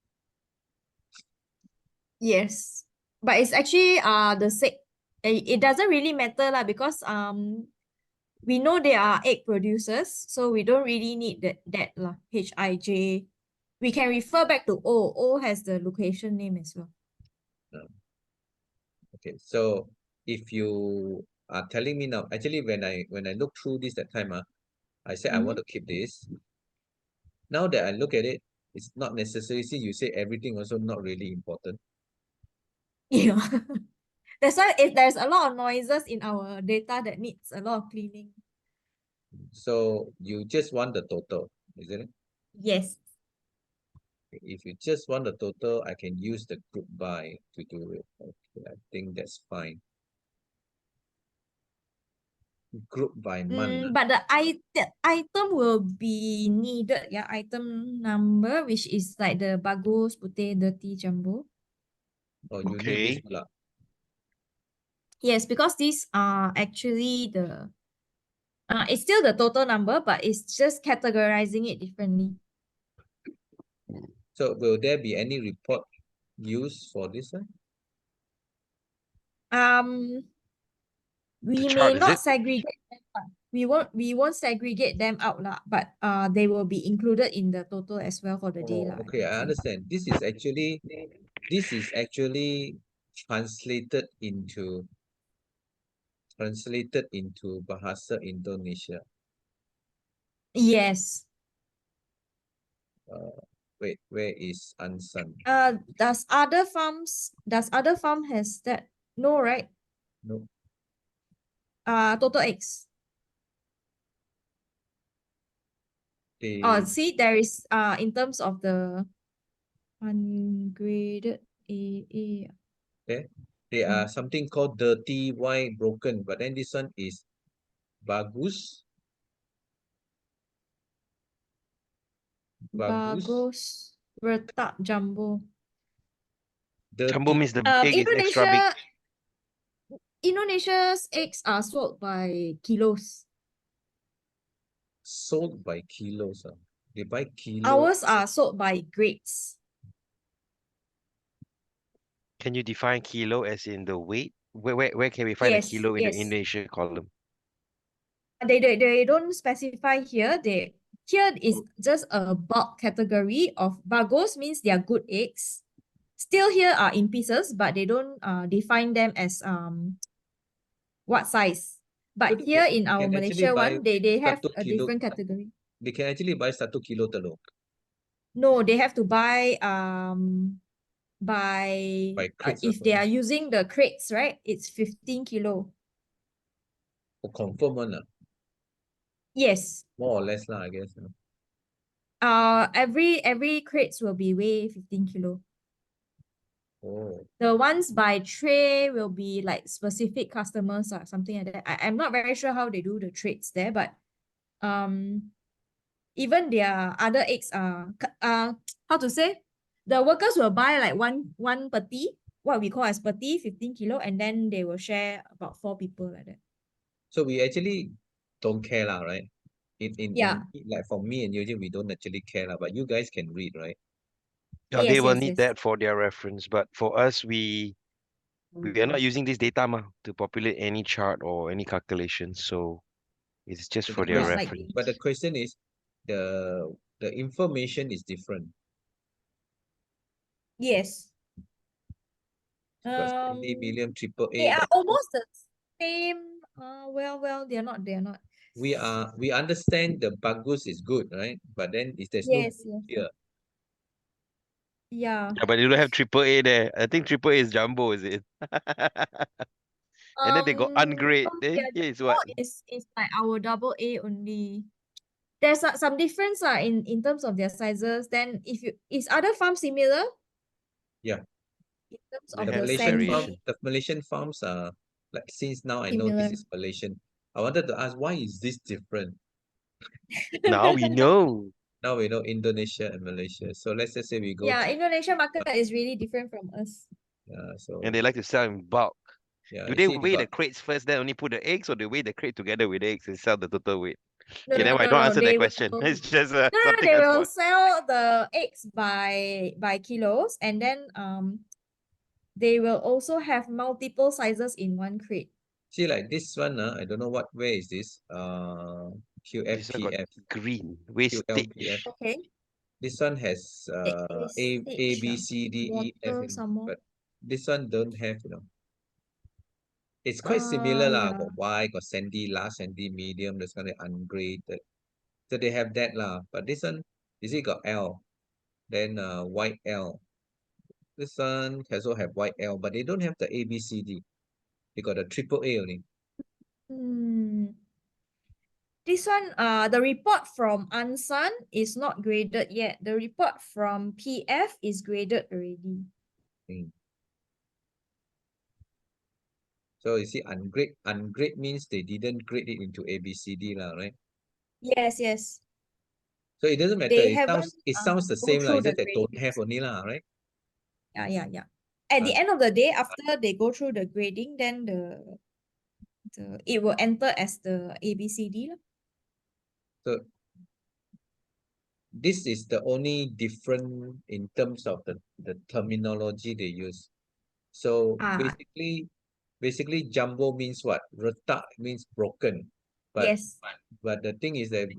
S1: Yes. But it's actually the same. It doesn't really matter lah because we know they are egg producers, so we don't really need that lah. HIJ. We can refer back to O. O has the location name as well.
S3: Okay, so if you are telling me now, actually when I look through this that time, I said I want to keep this. Now that I look at it, it's not necessary. See, you say everything also not really important.
S1: Yeah. That's why if there's a lot of noises in our data that needs a lot of cleaning.
S3: So you just want the total, isn't it?
S1: Yes.
S3: If you just want the total, I can use the group by to do it. Okay, I think that's fine. Group by month.
S1: But the item will be needed, yeah, item number, which is like the bagus, putih, dirty, jumbo.
S3: Oh, you need this
S2: Okay.
S3: pula.
S1: Yes, because these are actually the It's still the total number, but it's just categorizing it differently.
S3: So will there be any report used for this one?
S1: We
S2: chart,
S1: may
S2: is
S1: not
S2: it?
S1: segregate them, lah. We won't segregate them out lah, but they will be included in the total as well for the day
S3: Oh,
S1: lah.
S3: okay, I understand. This is actually translated into Bahasa Indonesia.
S1: Yes.
S3: Wait, where is Ansan?
S1: Does other farm has that? No, right?
S3: No,
S1: Total eggs.
S3: they
S1: Oh, see, there is in terms of the ungraded AA.
S3: they are something called dirty, white, broken, but then this one is bagus.
S1: Bagus, retak, jumbo.
S2: Jumbo
S3: Dirty,
S2: means the egg is extra big.
S1: Indonesia's eggs are sold by kilos.
S3: sold by kilos. They buy kilos.
S1: Ours are sold by grades.
S2: Can you define kilo as in the weight? Where can we find a
S1: Yes,
S2: kilo in the
S1: yes.
S2: Indonesia column?
S1: They don't specify here. Here is just a bulk category of bagus means they are good eggs. Still here are in pieces, but they don't define them as what size. But
S3: So
S1: here in
S3: they
S1: our
S3: can actually
S1: Malaysia
S3: buy
S1: one, they have
S3: 1
S1: a
S3: kilo.
S1: different category.
S3: They can actually buy 1 kilo telur
S1: No, they have to buy
S3: by crates.
S1: if they are using the crates, right? It's 15 kilo.
S3: Oh, confirm one,
S1: Yes.
S3: more or less lah, I guess.
S1: Every crates will be weigh 15 kilo.
S3: Oh,
S1: The ones by tray will be like specific customers or something like that. I'm not very sure how they do the trades there, but even their other eggs are how to say? The workers will buy like one peti, what we call as peti, 15 kilo, and then they will share about 4 people like that.
S3: so we actually don't care lah, right?
S1: Yeah.
S3: Like for me and Eugene, we don't actually care lah, but you guys can read, right?
S2: Now
S1: Yes,
S2: they will
S1: yes,
S2: need
S1: yes.
S2: that for their reference, but for us, we are not using this data to populate any chart or any calculation, so it's just for their
S1: Most
S2: reference.
S1: likely.
S3: But the question is, the information is different.
S1: Yes.
S3: Got Sandy, William, triple
S1: They
S3: A,
S1: are
S3: but
S1: almost the same. Well, they're not.
S3: we understand the bagus is good, right? But then there's no
S1: Yes, yes.
S3: here.
S1: Yeah.
S2: Yeah, but you don't have triple A there. I think triple A is jumbo, is it? And then they got ungrade. Then
S1: Yeah,
S2: here is
S1: the
S2: what?
S1: four is like our double A only. There's some difference in terms of their sizes. Then is other farms similar?
S3: Yeah.
S1: In terms
S2: They
S1: of
S3: The
S1: the
S2: have
S3: Malaysian
S1: sandy,
S2: variation.
S3: Malaysian farms are like, since now I know
S1: similar.
S3: this is Malaysian. I wanted to ask, why is this different?
S2: Now we know.
S3: Now we know Indonesia and Malaysia. So let's just say we go
S1: Yeah,
S3: to
S1: Indonesia market is really different from us.
S3: so
S2: And they like to sell in bulk.
S3: yeah,
S2: Do
S3: you
S2: they
S3: see we
S2: weigh the
S3: got
S2: crates first, then only put the eggs, or they weigh the crate together with the eggs and sell the total weight?
S1: No,
S2: Okay,
S1: no,
S2: then I
S1: no,
S2: don't
S1: no.
S2: answer that
S1: They
S2: question.
S1: will,
S2: It's just
S1: no,
S2: something
S1: they
S2: I
S1: will
S2: thought.
S1: sell the eggs by kilos, and then they will also have multiple sizes in one crate.
S3: see like this one, I don't know where is this?
S2: This one got
S3: QFPF.
S2: green
S3: QLPF.
S2: wastage.
S1: Okay.
S3: This one has A B C D E F,
S1: Water some more.
S3: but this one don't have, It's quite similar lah.
S1: Yeah.
S3: Got white, got sandy, large sandy, medium, that's kind of ungraded. So they have that lah. But this one, you see, got L, then white L. This one also have white L, but they don't have the A B C D. They got a triple A only.
S1: This one, the report from Ansan is not graded yet. The report from PF is graded already.
S3: So you see, ungrade means they didn't grade it into A B C D lah, right?
S1: Yes, yes.
S3: So it doesn't matter.
S1: They
S3: It
S1: haven't
S3: sounds the
S1: go
S3: same lah.
S1: through
S3: It's just
S1: the
S3: that don't
S1: grading.
S3: have only lah, right?
S1: Yeah. At the end of the day, after they go through the grading, then it will enter as the ABCD lah.
S3: So this is the only different in terms of the terminology they use. So
S1: Ah,
S3: basically jumbo means what? Retak means broken. But
S1: yes.
S3: but the thing is that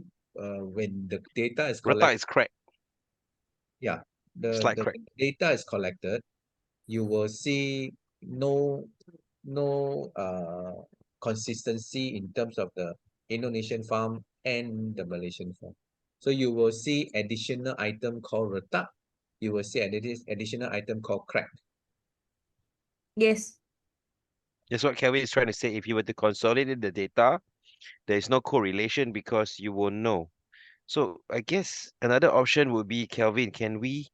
S3: when the data is
S2: Rata
S3: collected,
S2: is cracked.
S3: yeah,
S2: Slight
S3: the
S2: crack.
S3: data is collected, you will see no consistency in terms of the Indonesian farm and the Malaysian farm. So you will see additional item called retak. You will see additional item called crack.
S1: Yes.
S2: That's what Kelvin is trying to say. If you were to consolidate the data, there is no correlation because you will know. So I guess another option would be, Kelvin, can we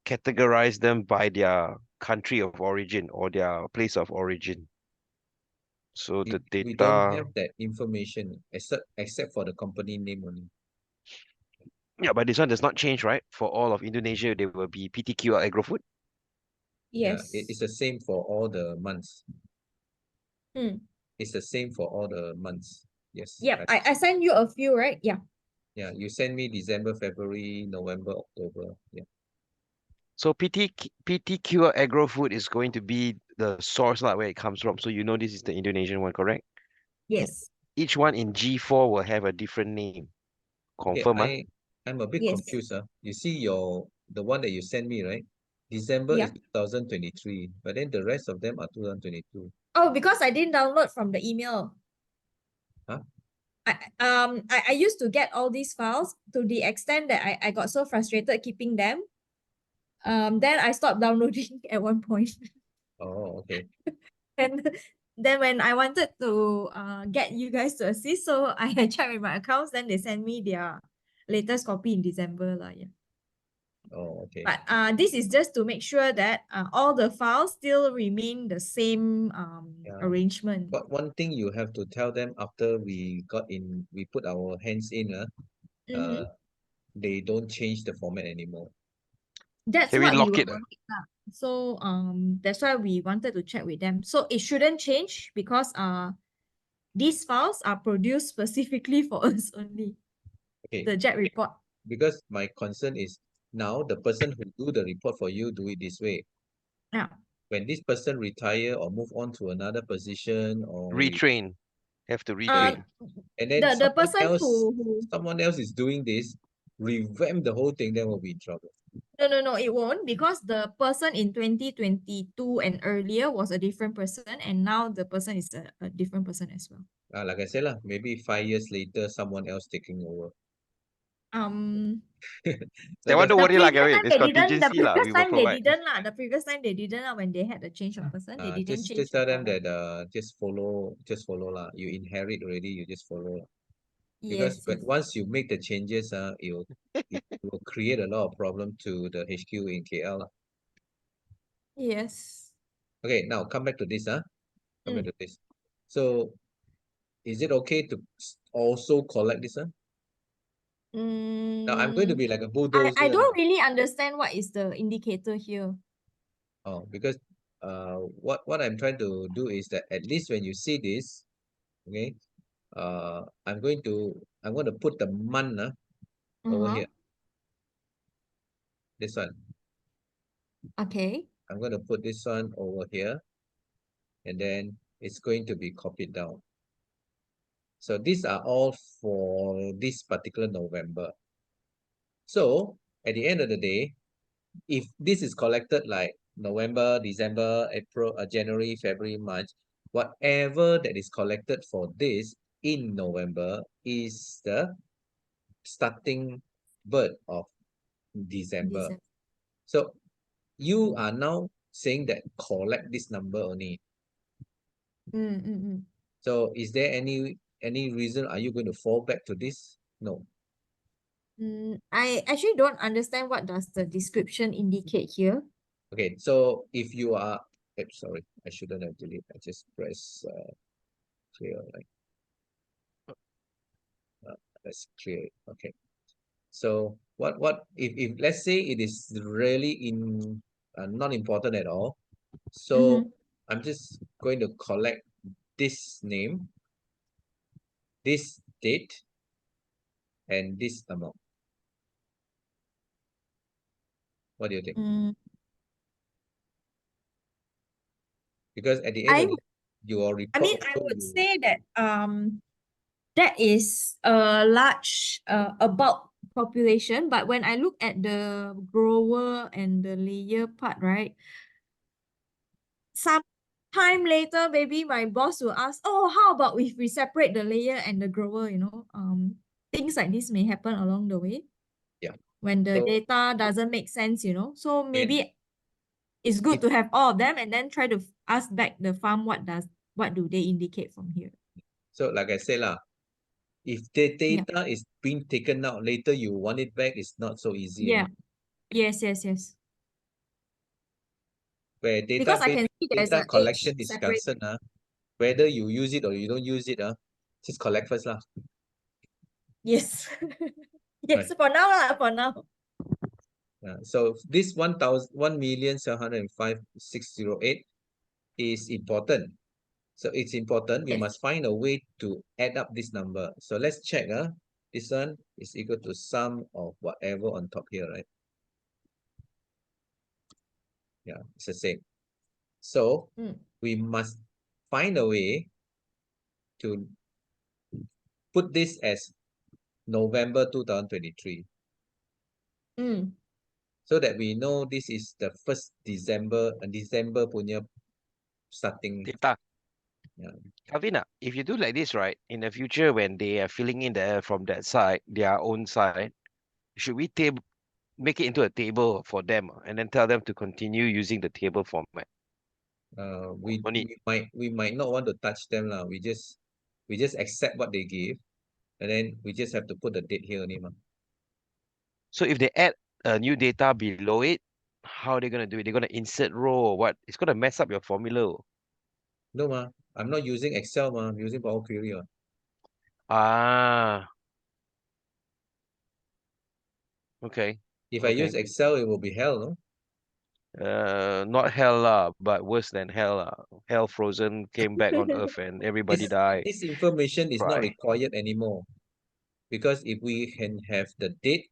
S2: categorize them by their country of origin or their place of origin? So the
S3: We don't
S2: data,
S3: have that information except for the company name only.
S2: yeah, but this one does not change, right? For all of Indonesia, they will be PTQL AgroFood.
S3: Yeah,
S1: Yes.
S3: it's the same for all the months.
S1: Hmm.
S3: It's the same for all the months. Yes.
S1: Yep. I sent you a few, right? Yeah.
S3: Yeah, you send me December, February, November, October. Yeah.
S2: So PTQL AgroFood is going to be the source like where it comes from. So you know this is the Indonesian one, correct?
S1: Yes.
S2: Each one in G4 will have a different name.
S3: Okay,
S2: Confirm,
S3: I'm a bit
S1: Yes.
S3: confused. You see the one that you sent me, right? December
S1: Yeah.
S3: is 2023, but then the rest of them are 2022.
S1: Oh, because I didn't download from the email.
S3: Huh?
S1: I used to get all these files to the extent that I got so frustrated keeping them. Then I stopped downloading at one point.
S3: Oh, okay.
S1: And then when I wanted to get you guys to assist, so I had checked with my accounts, then they sent me their latest copy in December lah. Yeah.
S3: Oh, okay.
S1: But this is just to make sure that all the files still remain the same
S3: Yeah.
S1: arrangement.
S3: But one thing you have to tell them after we put our hands in,
S1: Mhm.
S3: they don't change the format anymore.
S1: That's
S2: Can we
S1: what we
S2: lock
S1: were
S2: it?
S1: worried lah. So that's why we wanted to check with them. So it shouldn't change because these files are produced specifically for us only.
S3: Okay,
S1: The JET report.
S3: because my concern is now the person who do the report for you do it this way.
S1: Yeah.
S3: When this person retire or move on to another position or
S2: Retrain. Have to
S1: Uh,
S2: retrain.
S3: and then
S1: the person who
S3: someone else is doing this, revamp the whole thing, then we'll be in trouble.
S1: no, it won't, because the person in 2022 and earlier was a different person, and now the person is a different person as well.
S3: Like I said, maybe 5 years later, someone else taking over.
S1: Um,
S2: That one don't
S1: the
S2: worry lah,
S1: previous
S2: Kelvin.
S1: time
S2: It's
S1: they didn't. The
S2: contingency lah.
S1: previous
S2: We will
S1: time they
S2: provide.
S1: didn't lah. The previous time they didn't lah. When they had the change of person, they didn't change.
S3: Just tell them
S1: the-
S3: that just follow lah. You inherit already, you just follow lah. Because
S1: Yes,
S3: but
S1: yes,
S3: once you make the changes, it will create a lot of problem to the HQ in KL lah.
S1: yes.
S3: Okay, now come back to this, Come back
S1: Mm.
S3: to this. So, is it okay to also collect this, Now I'm going to be like a
S1: I
S3: bulldozer now.
S1: don't really understand what is the indicator here.
S3: Oh, because what I'm trying to do is that at least when you see this, okay, I'm going to put the month over
S1: Uh-huh.
S3: here. This one.
S1: Okay.
S3: I'm going to put this one over here, and then it's going to be copied down. So these are all for this particular November. So at the end of the day, if this is collected like November, December, April, January, February, March, whatever that is collected for this in November is the starting birth of December.
S1: December.
S3: So you are now saying that collect this number only. So is there any reason are you going to fall back to this? No.
S1: I actually don't understand what does the description indicate here.
S3: Okay, so if you are, sorry, I shouldn't have deleted. I just press clear, right? Let's clear it. Okay. So what if let's say it is really not important at all. So I'm just going to collect this name. this date and this amount. What do you think?
S1: Mm,
S3: Because at the end of
S1: I
S3: the your
S1: I
S3: report
S1: mean, I
S3: also
S1: would
S3: you
S1: say that that is a large a bulk population, but when I look at the grower and the layer part, right? Some time later, maybe my boss will ask, oh, how about if we separate the layer and the grower, things like this may happen along the way
S3: yeah.
S1: when the
S3: So
S1: data doesn't make sense, So
S3: when
S1: maybe it's good
S3: if
S1: to have all of them and then try to ask back the farm what do they indicate from here.
S3: so like I said lah, if the
S1: Yeah.
S3: data is being taken out later, you want it back, it's not so easy.
S1: Yeah. Yes, yes, yes.
S3: Where
S1: Because I
S3: database
S1: can see there's
S3: data
S1: an age
S3: collection is
S1: separated.
S3: concerned, whether you use it or you don't use it, just collect first lah.
S1: Yes. Yes,
S3: Right.
S1: for now, for now.
S3: So this 1,705,608 is important. So it's important. We
S1: Yes.
S3: must find a way to add up this number. So let's check. This one is equal to sum of whatever on top here, right? Yeah, it's the same. So
S1: Mm.
S3: we must find a way to put this as November 2023
S1: Mm.
S3: so that we know this is the first December punya starting.
S2: Data.
S3: Yeah.
S2: Calvin, if you do like this, right, in the future when they are filling in there from that side, their own side, should we make it into a table for them and then tell them to continue using the table format?
S3: We
S2: Only.
S3: we might not want to touch them lah. We just accept what they give, and then we just have to put the date here only, mah.
S2: So if they add new data below it, how are they gonna do it? They're gonna insert row or what? It's gonna mess up your formula.
S3: No, mah. I'm not using Excel, mah. I'm using Power Query.
S2: Ah, okay,
S3: If I
S2: okay.
S3: use Excel, it will be hell, no?
S2: Not hell lah, but worse than hell lah. Hell frozen came back on Earth and everybody died.
S3: This information is not
S2: Right.
S3: required anymore because if we can have the date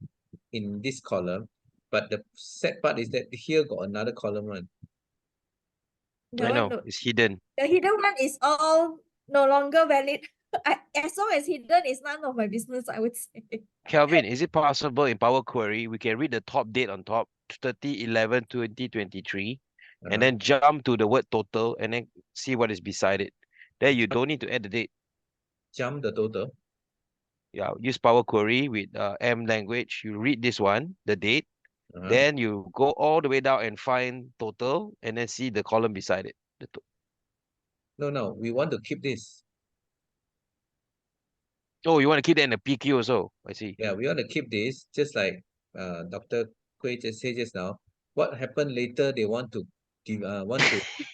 S3: in this column, but the sad part is that here got another column one.
S1: The
S2: I
S1: one,
S2: know it's hidden.
S1: the hidden one is all no longer valid. As long as hidden is none of my business, I would say.
S2: Kelvin, is it possible in Power Query we can read the top date on top, 30/11/2023, and
S3: Uh,
S2: then jump to the word total and then see what is beside it. Then you don't need to add the date.
S3: jump the total.
S2: Yeah, use Power Query with M language. You read this one, the date, then you go all the way down and find total, and then see the column beside it.
S3: No, we want to keep this.
S2: Oh, you want to keep that in the PQ also? I see.
S3: Yeah, we want to keep this just like Dr. Koay just said just now. What happened later? They want to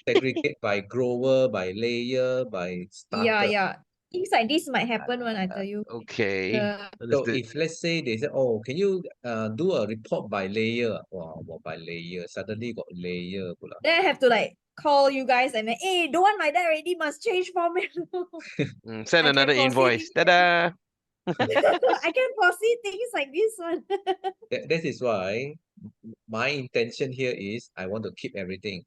S3: segregate by grower, by layer, by
S1: Yeah,
S3: starter.
S1: yeah. Things like this might happen when I tell you.
S2: Okay,
S1: The
S3: So
S2: understood.
S3: if let's say they say, oh, can you do a report by layer? Wow, by layer. Suddenly got layer pula.
S1: then I have to like call you guys and then, hey, don't want like that already, must change format.
S2: Send
S1: I can
S2: another
S1: foresee
S2: invoice.
S1: things like this.
S2: Ta-da!
S1: I can foresee things like this one.
S3: That is why my intention here is I want to keep everything.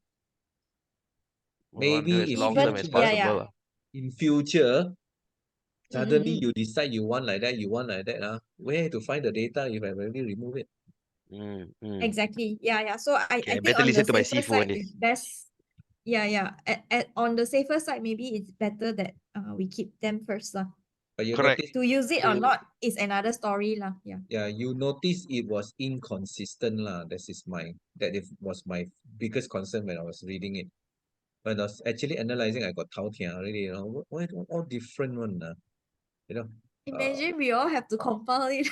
S2: We want to do as
S3: Maybe
S2: long term
S1: Even,
S2: as
S1: yeah, yeah.
S2: possible.
S3: in future, suddenly
S1: Mm-mm.
S3: you decide you want like that, where to find the data if I already remove it?
S1: Exactly. Yeah, yeah. So I
S2: Okay,
S1: think
S2: better
S1: on the
S2: listen to my
S1: safer
S2: seafood
S1: side,
S2: only.
S1: it's best. Yeah, yeah. On the safer side, maybe it's better that we keep them first lah.
S3: But you
S2: Correct.
S3: notice,
S1: To use it or not is another story lah. Yeah.
S3: yeah, you notice it was inconsistent lah. Was my biggest concern when I was reading it. When I was actually analyzing, I got tao tia already. Why all different one? You know,
S1: Imagine we all have to compile it.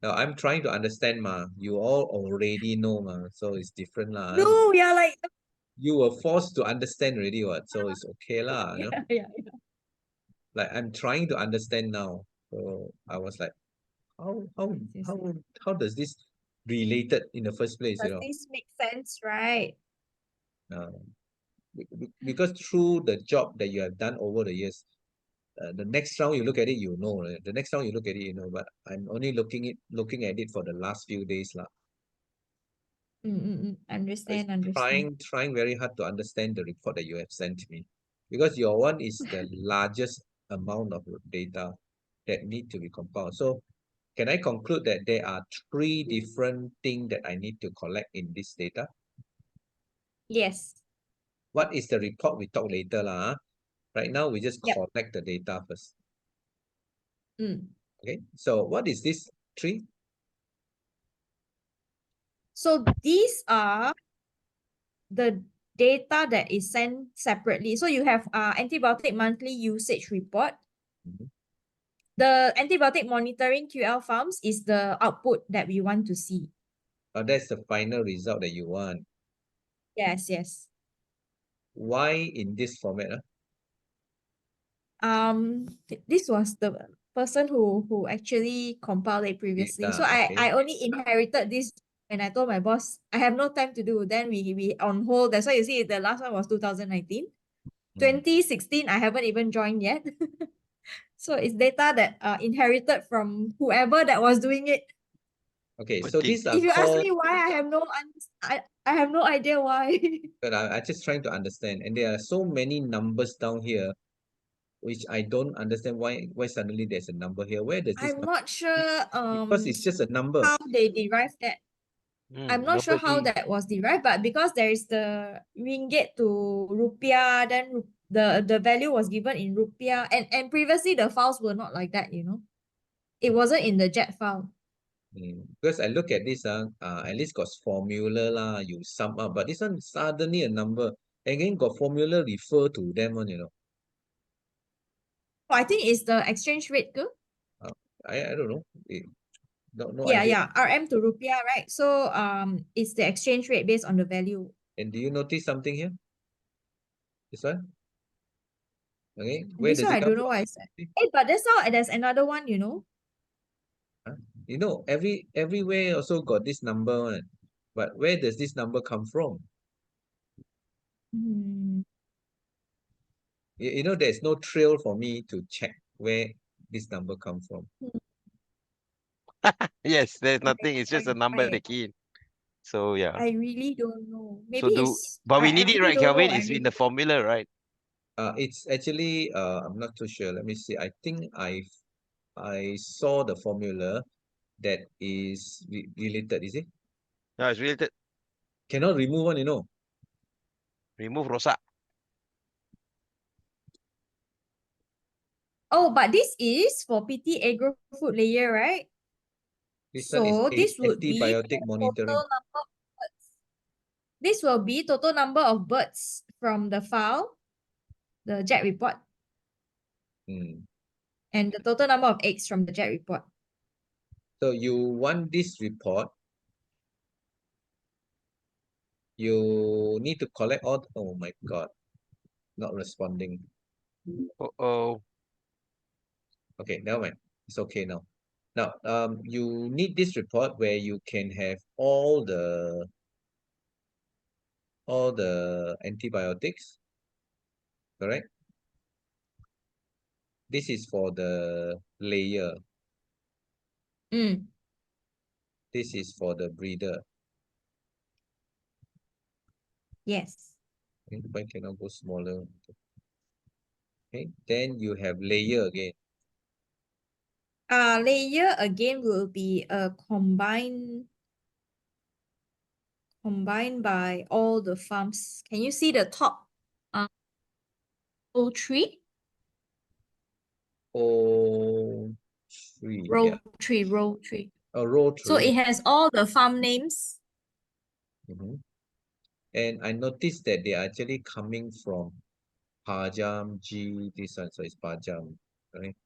S3: now I'm trying to understand ma. You all already know ma, so it's different lah.
S1: No, we are like,
S3: You were forced to understand already what, so it's okay lah.
S1: yeah, yeah.
S3: Like I'm trying to understand now. So I was like, how how
S1: Yes, yes,
S3: how
S1: yes.
S3: how does this related in the first place?
S1: Does this make sense, right?
S3: Uh, because through the job that you have done over the years, the next round you look at it, you know. Right? The next round you look at it, you know. But I'm only looking at it for the last few days, lah.
S1: Understand,
S3: It's
S1: understand.
S3: trying very hard to understand the report that you have sent me, because your one is the largest amount of data that need to be compiled. So can I conclude that there are three different things that I need to collect in this data?
S1: Yes.
S3: What is the report? We talk later, lah. Right now, we just
S1: Yep.
S3: collect the data first.
S1: Mm.
S3: Okay. So what is this three?
S1: So these are the data that is sent separately. So you have antibiotic monthly usage report.
S3: Mhm.
S1: The antibiotic monitoring QL farms is the output that we want to see.
S3: That's the final result that you want.
S1: Yes, yes.
S3: Why in this format?
S1: This was the person who actually compiled it previously. So
S3: Data, okay.
S1: I only inherited this when I told my boss I have no time to do. Then we on hold. That's why you see the last one was 2019. 2016, I haven't even joined yet. So it's data that inherited from whoever that was doing it.
S3: Okay,
S2: Poor
S3: so
S2: thing.
S3: these are
S1: If you ask
S3: called,
S1: me why, I have no idea why.
S3: but I'm just trying to understand. And there are so many numbers down here, which I don't understand why suddenly there's a number here. Where does this
S1: I'm
S3: number?
S1: not sure
S3: Because it's just a number.
S1: how they derived that. I'm not sure how
S2: Nobody.
S1: that was derived, but because there is the ringgit to rupiah, then the value was given in rupiah, and previously the files were not like that, you know. It wasn't in the jet file.
S3: Because I look at this, at least got formula lah, you sum up. But this one suddenly a number. Again, got formula refer to them one, you know.
S1: Oh, I think it's the exchange rate, ke?
S3: Uh, I don't know. No
S1: Yeah,
S3: idea.
S1: yeah, RM to rupiah, right? So it's the exchange rate based on the value.
S3: And do you notice something here? This one? Okay,
S1: And
S3: where
S1: this
S3: does
S1: one
S3: it
S1: I
S3: come
S1: don't know
S3: from?
S1: why I said. Hey, but that's how there's another one, you know.
S3: Huh? You know, everywhere also got this number one. But where does this number come from?
S1: Hmm.
S3: You know, there's no trail for me to check where this number come from.
S2: Yes, there's
S1: I,
S2: nothing. It's just a
S1: I,
S2: number
S1: I,
S2: they key in. So yeah.
S1: I really don't know.
S2: So
S1: Maybe
S2: do
S1: it's
S2: but we
S1: I
S2: need it,
S1: really
S2: right,
S1: don't know.
S2: Kelvin?
S1: I
S2: It's in
S1: really
S2: the formula, right?
S3: It's actually I'm not too sure. Let me see. I think I saw the formula that is related. Is it?
S2: No, it's related.
S3: Cannot remove one, you know.
S2: Remove rosak.
S1: Oh, but this is for PT agro food layer, right?
S3: This one is
S1: So this would be
S3: antibiotic
S1: total
S3: monitoring.
S1: number of birds. This will be total number of birds from the file, the jet report,
S3: Hmm.
S1: and the total number of eggs from the jet report.
S3: So you want this report, you need to collect all. Oh my God, not responding.
S2: Uh-oh.
S3: Okay, never mind. It's okay now. Now, you need this report where you can have all the antibiotics, correct? This is for the layer.
S1: Mm.
S3: This is for the breeder.
S1: Yes.
S3: Okay, why cannot go smaller? Okay, then you have layer again.
S1: Layer again will be combined by all the farms. Can you see the top row 3?
S3: Oh, three, yeah.
S1: Row 3.
S3: Row
S1: So it
S3: three.
S1: has all the farm names.
S3: Mhm. And I noticed that they are actually coming from Pajam G, this one, so it's Pajam, right?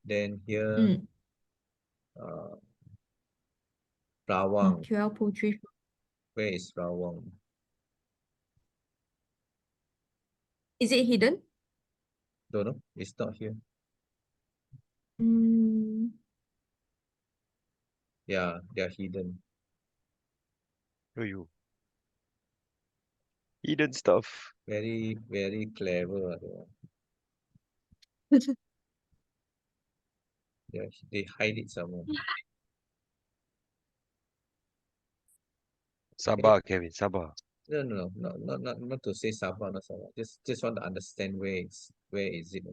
S3: Then here,
S1: Mm.
S3: uh,
S1: Oh,
S3: Rawang.
S1: QL poultry.
S3: Where is Rawang?
S1: Is it hidden?
S3: Don't know. It's not here.
S1: Mm.
S3: Yeah, they're hidden.
S2: Oh, you. Hidden stuff.
S3: Very, very clever. Yeah, they hide it somewhere.
S2: Sabah, Kevin, Sabah.
S3: Not to say Sabah, not Sabah. Just want to understand where is it.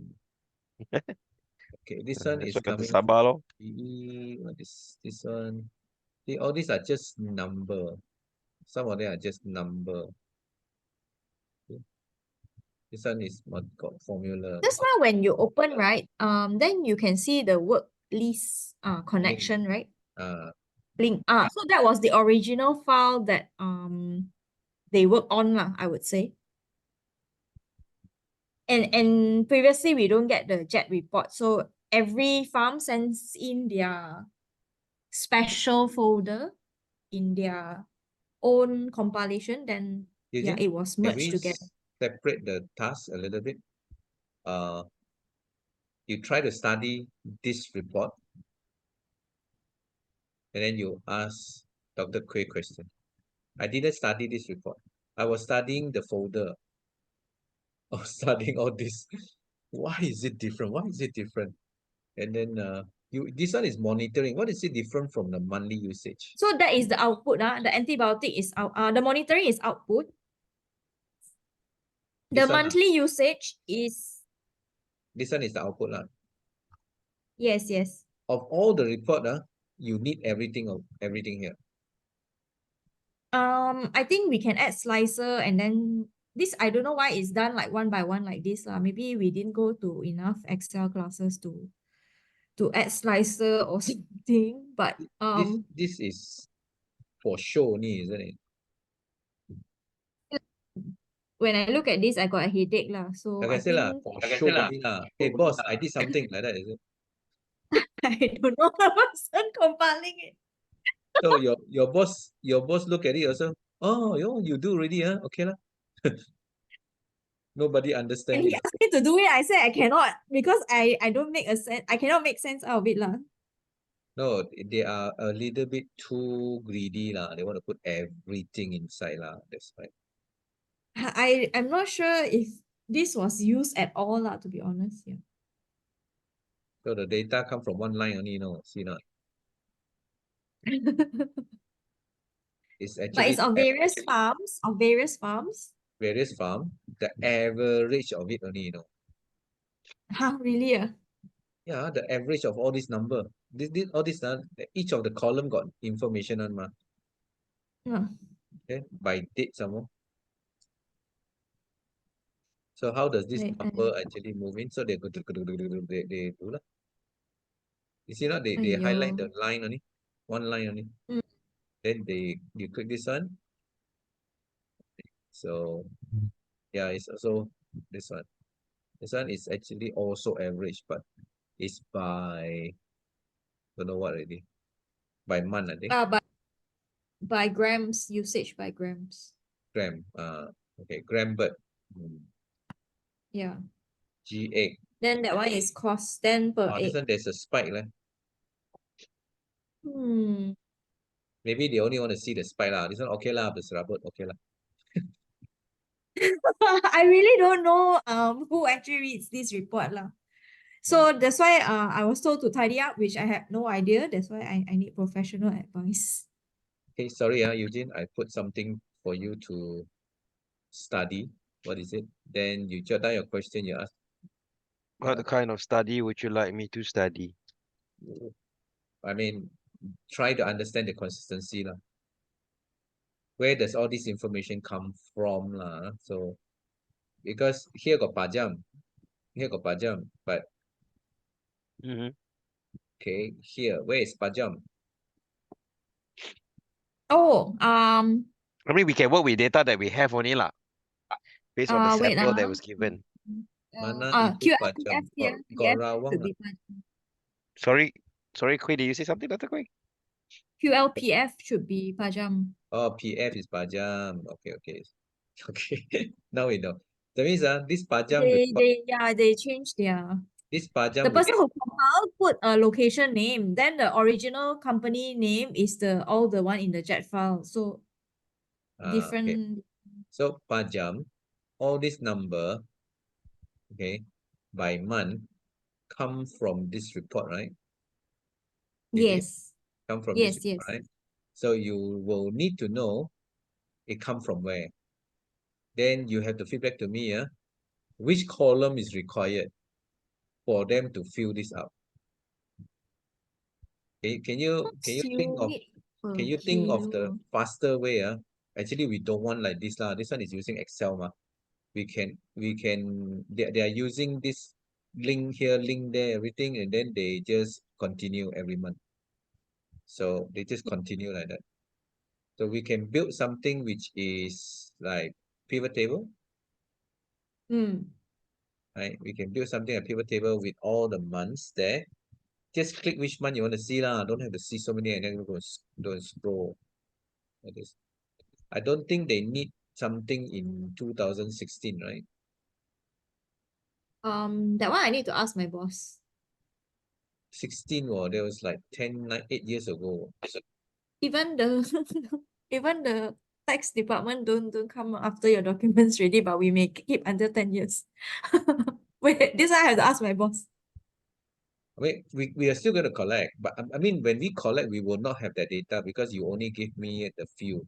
S3: Okay, this one
S2: That's
S3: is
S2: why kata
S3: coming from
S2: Sabah lor.
S3: what is this one? See, all these are just number. Some of them are just number. Okay. This one is what got formula.
S1: Just now when you open, right, then you can see the work list
S3: Link.
S1: connection, right?
S3: Uh,
S1: Link. So that was the original file that they work on lah, I would say. And previously we don't get the JET report. So every farm sends in their special folder in their own compilation, then yeah,
S3: Eugene,
S1: it was
S3: can
S1: merged
S3: we
S1: together.
S3: separate the task a little bit? You try to study this report, and then you ask Dr. Koay question. I didn't study this report. I was studying the folder. I was studying all this. Why is it different? Why is it different? And then this one is monitoring. What is it different from the monthly usage?
S1: So that is the output. The antibiotic is out. The monitoring is output. The
S3: This one,
S1: monthly usage is
S3: this one is the output.
S1: yes, yes.
S3: Of all the report, you need everything here.
S1: I think we can add slicer and then this, I don't know why it's done like one by one like this. Maybe we didn't go to enough Excel classes to add slicer or something. But
S3: This is for show only, isn't it?
S1: when I look at this, I got a headache lah. So
S3: Like
S1: I
S3: I said lah,
S1: think
S3: for show only lah. Hey boss, I did something like that, is it?
S1: I don't know the person compiling it.
S3: So your boss look at it also. Oh, you do already, huh? Okay lah. Nobody understand
S1: And he
S3: it.
S1: asked me to do it. I said I cannot because I don't make a sense. I cannot make sense out of it lah.
S3: No, they are a little bit too greedy lah. They want to put everything inside lah. That's why.
S1: I'm not sure if this was used at all lah, to be honest. Yeah.
S3: So the data come from one line only, see not. It's
S1: But
S3: actually
S1: it's on various farms,
S3: various farm. The average of it only,
S1: Huh, really?
S3: Yeah, the average of all this number. All this each of the column got information on ma.
S1: Yeah.
S3: Okay, by date some more. So how does this
S1: Right,
S3: number actually move in? So they go they do lah. You see not they highlight the
S1: Aiyo.
S3: line only, one line only.
S1: Mm.
S3: Then you click this one. So yeah, it's also this one. This one is actually also average, but it's by don't know what already. By month, I think.
S1: By grams, usage by grams.
S3: Gram. Okay, gram bird.
S1: Yeah.
S3: G8.
S1: Then that one is cost 10 per
S3: This
S1: egg.
S3: one there's a spike.
S1: Hmm.
S3: Maybe they only want to see the spike lah. This one okay lah, the serabut okay lah.
S1: I really don't know who actually reads this report lah. So that's why I was told to tidy up, which I have no idea. That's why I need professional advice.
S3: Okay, sorry, Eugene. I put something for you to study. What is it? Then you jot down your question. You ask.
S2: What kind of study would you like me to study?
S3: I mean, try to understand the consistency lah. Where does all this information come from lah? So, because here got pajam, but okay, here where is pajam?
S1: Oh,
S2: I mean, we can work with data that we have only lah, based on the
S1: wait,
S2: sample that was given.
S3: Mana itu
S1: QL
S3: pajam?
S1: here.
S3: Got
S1: PF
S3: rawang
S1: should
S3: lah.
S1: be pajam.
S2: Sorry, Koay, did you say something, Dr. Koay?
S1: QLPF should be pajam.
S3: Oh, PF is pajam. Okay. Okay. Now we know. That means this pajam report,
S1: They changed their.
S3: this
S1: The
S3: pajam
S1: person
S3: report,
S1: who compiled put a location name. Then the original company name is all the one in the JET file. So
S3: okay.
S1: different.
S3: So pajam, all this number, okay, by month come from this report, right? Is it?
S1: Yes.
S3: Come from
S1: Yes,
S3: this,
S1: yes.
S3: right? So you will need to know it come from where. Then you have to feedback to me, which column is required for them to fill this up. Can you
S1: What's
S3: think of
S1: unit per
S3: can you think of the
S1: kilo?
S3: faster way? Actually, we don't want like this lah. This one is using Excel ma. They are using this link here, link there, everything, and then they just continue every month. So they just continue like that. So we can build something which is like pivot table, right? We can build something a pivot table with all the months there. Just click which month you want to see lah. Don't have to see so many and then go and scroll like this. I don't think they need something in 2016, right?
S1: That one I need to ask my boss.
S3: 16 or that was like 8 years ago.
S1: Even the even the tax department don't come after your documents ready, but we may keep under 10 years. Wait, this I have to ask my boss.
S3: I mean, we are still going to collect, but I mean, when we collect, we will not have that data because you only give me the few.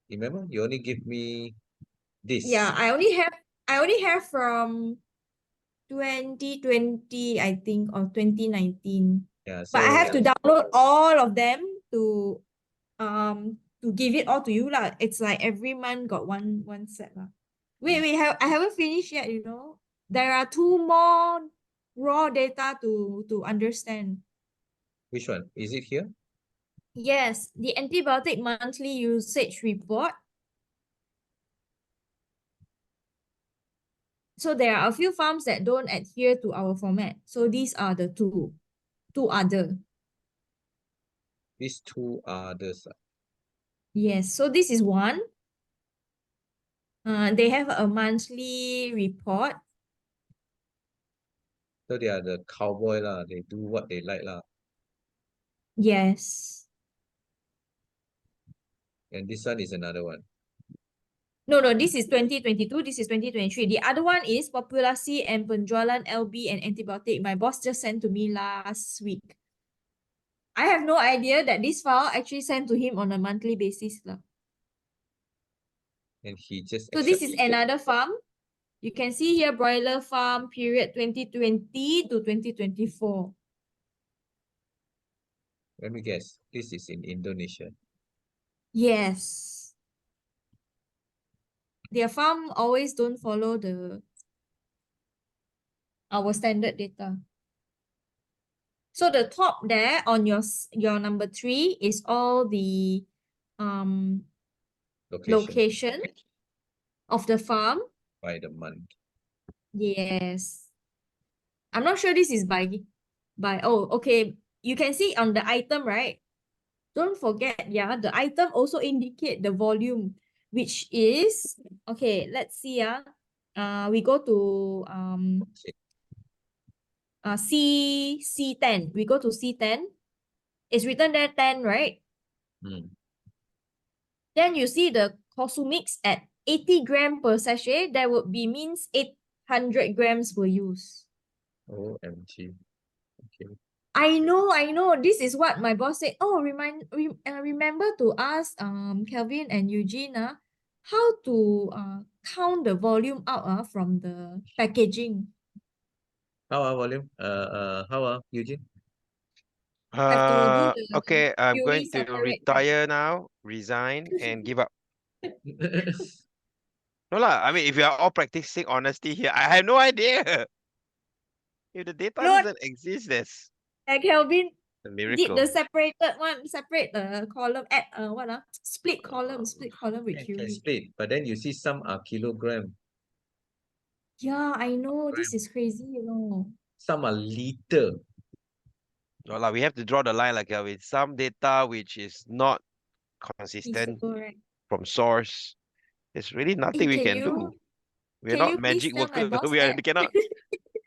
S3: Remember, you only give me this.
S1: Yeah, I only have from 2020, I think, or 2019.
S3: Yeah,
S1: But I
S3: so
S1: have to download all of them to give it all to you lah. It's like every month got one set lah. Wait, I haven't finished yet, you know. There are two more raw data to understand.
S3: which one? Is it here?
S1: Yes, the antibiotic monthly usage report. So there are a few farms that don't adhere to our format. So these are the two other.
S3: These two others.
S1: Yes, so this is one. They have a monthly report.
S3: So they are the cowboy lah. They do what they like lah.
S1: Yes.
S3: And this one is another one.
S1: No, this is 2022. This is 2023. The other one is populasi and penjualan LB and antibiotic. My boss just sent to me last week. I have no idea that this file actually sent to him on a monthly basis lah.
S3: And he just
S1: So this is
S3: accepted.
S1: another farm. You can see here broiler farm period 2020 to 2024.
S3: Let me guess. This is in Indonesia.
S1: Yes. Their farm always don't follow our standard data. So the top there on your number 3 is all the location of the farm
S3: by the month.
S1: Yes. I'm not sure this is by oh, okay. You can see on the item, right? Don't forget, yeah, the item also indicate the volume, which is okay, let's see. We go to C10. We go to C10. It's written there 10, right? Then you see the Cosumix at 80 gram per sachet. That would be means 800 grams per use.
S3: OMG. Okay.
S1: I know. This is what my boss said. Oh, remember to ask Kelvin and Eugene how to count the volume out from the packaging.
S3: How volume? How Eugene?
S1: Have to do the
S2: Okay, I'm
S1: purely
S2: going to
S1: separate.
S2: retire now, resign, and give up. No lah, I mean, if you are all practicing honesty here, I have no idea. If the data
S1: No,
S2: doesn't exist, that's
S1: Kelvin
S2: a
S1: did
S2: miracle.
S1: the separated one, separate the column at split column with
S3: Can
S1: curie.
S3: split, but then you see some are kilogram,
S1: Yeah, I know. This is crazy, you know.
S3: some are liter.
S2: No lah, we have to draw the line like with some data which is not consistent
S1: Correct.
S2: from source. There's really nothing we can do. We're
S1: Can
S2: not
S1: you please
S2: magic
S1: tell my
S2: worker.
S1: boss
S2: We
S1: that?
S2: cannot.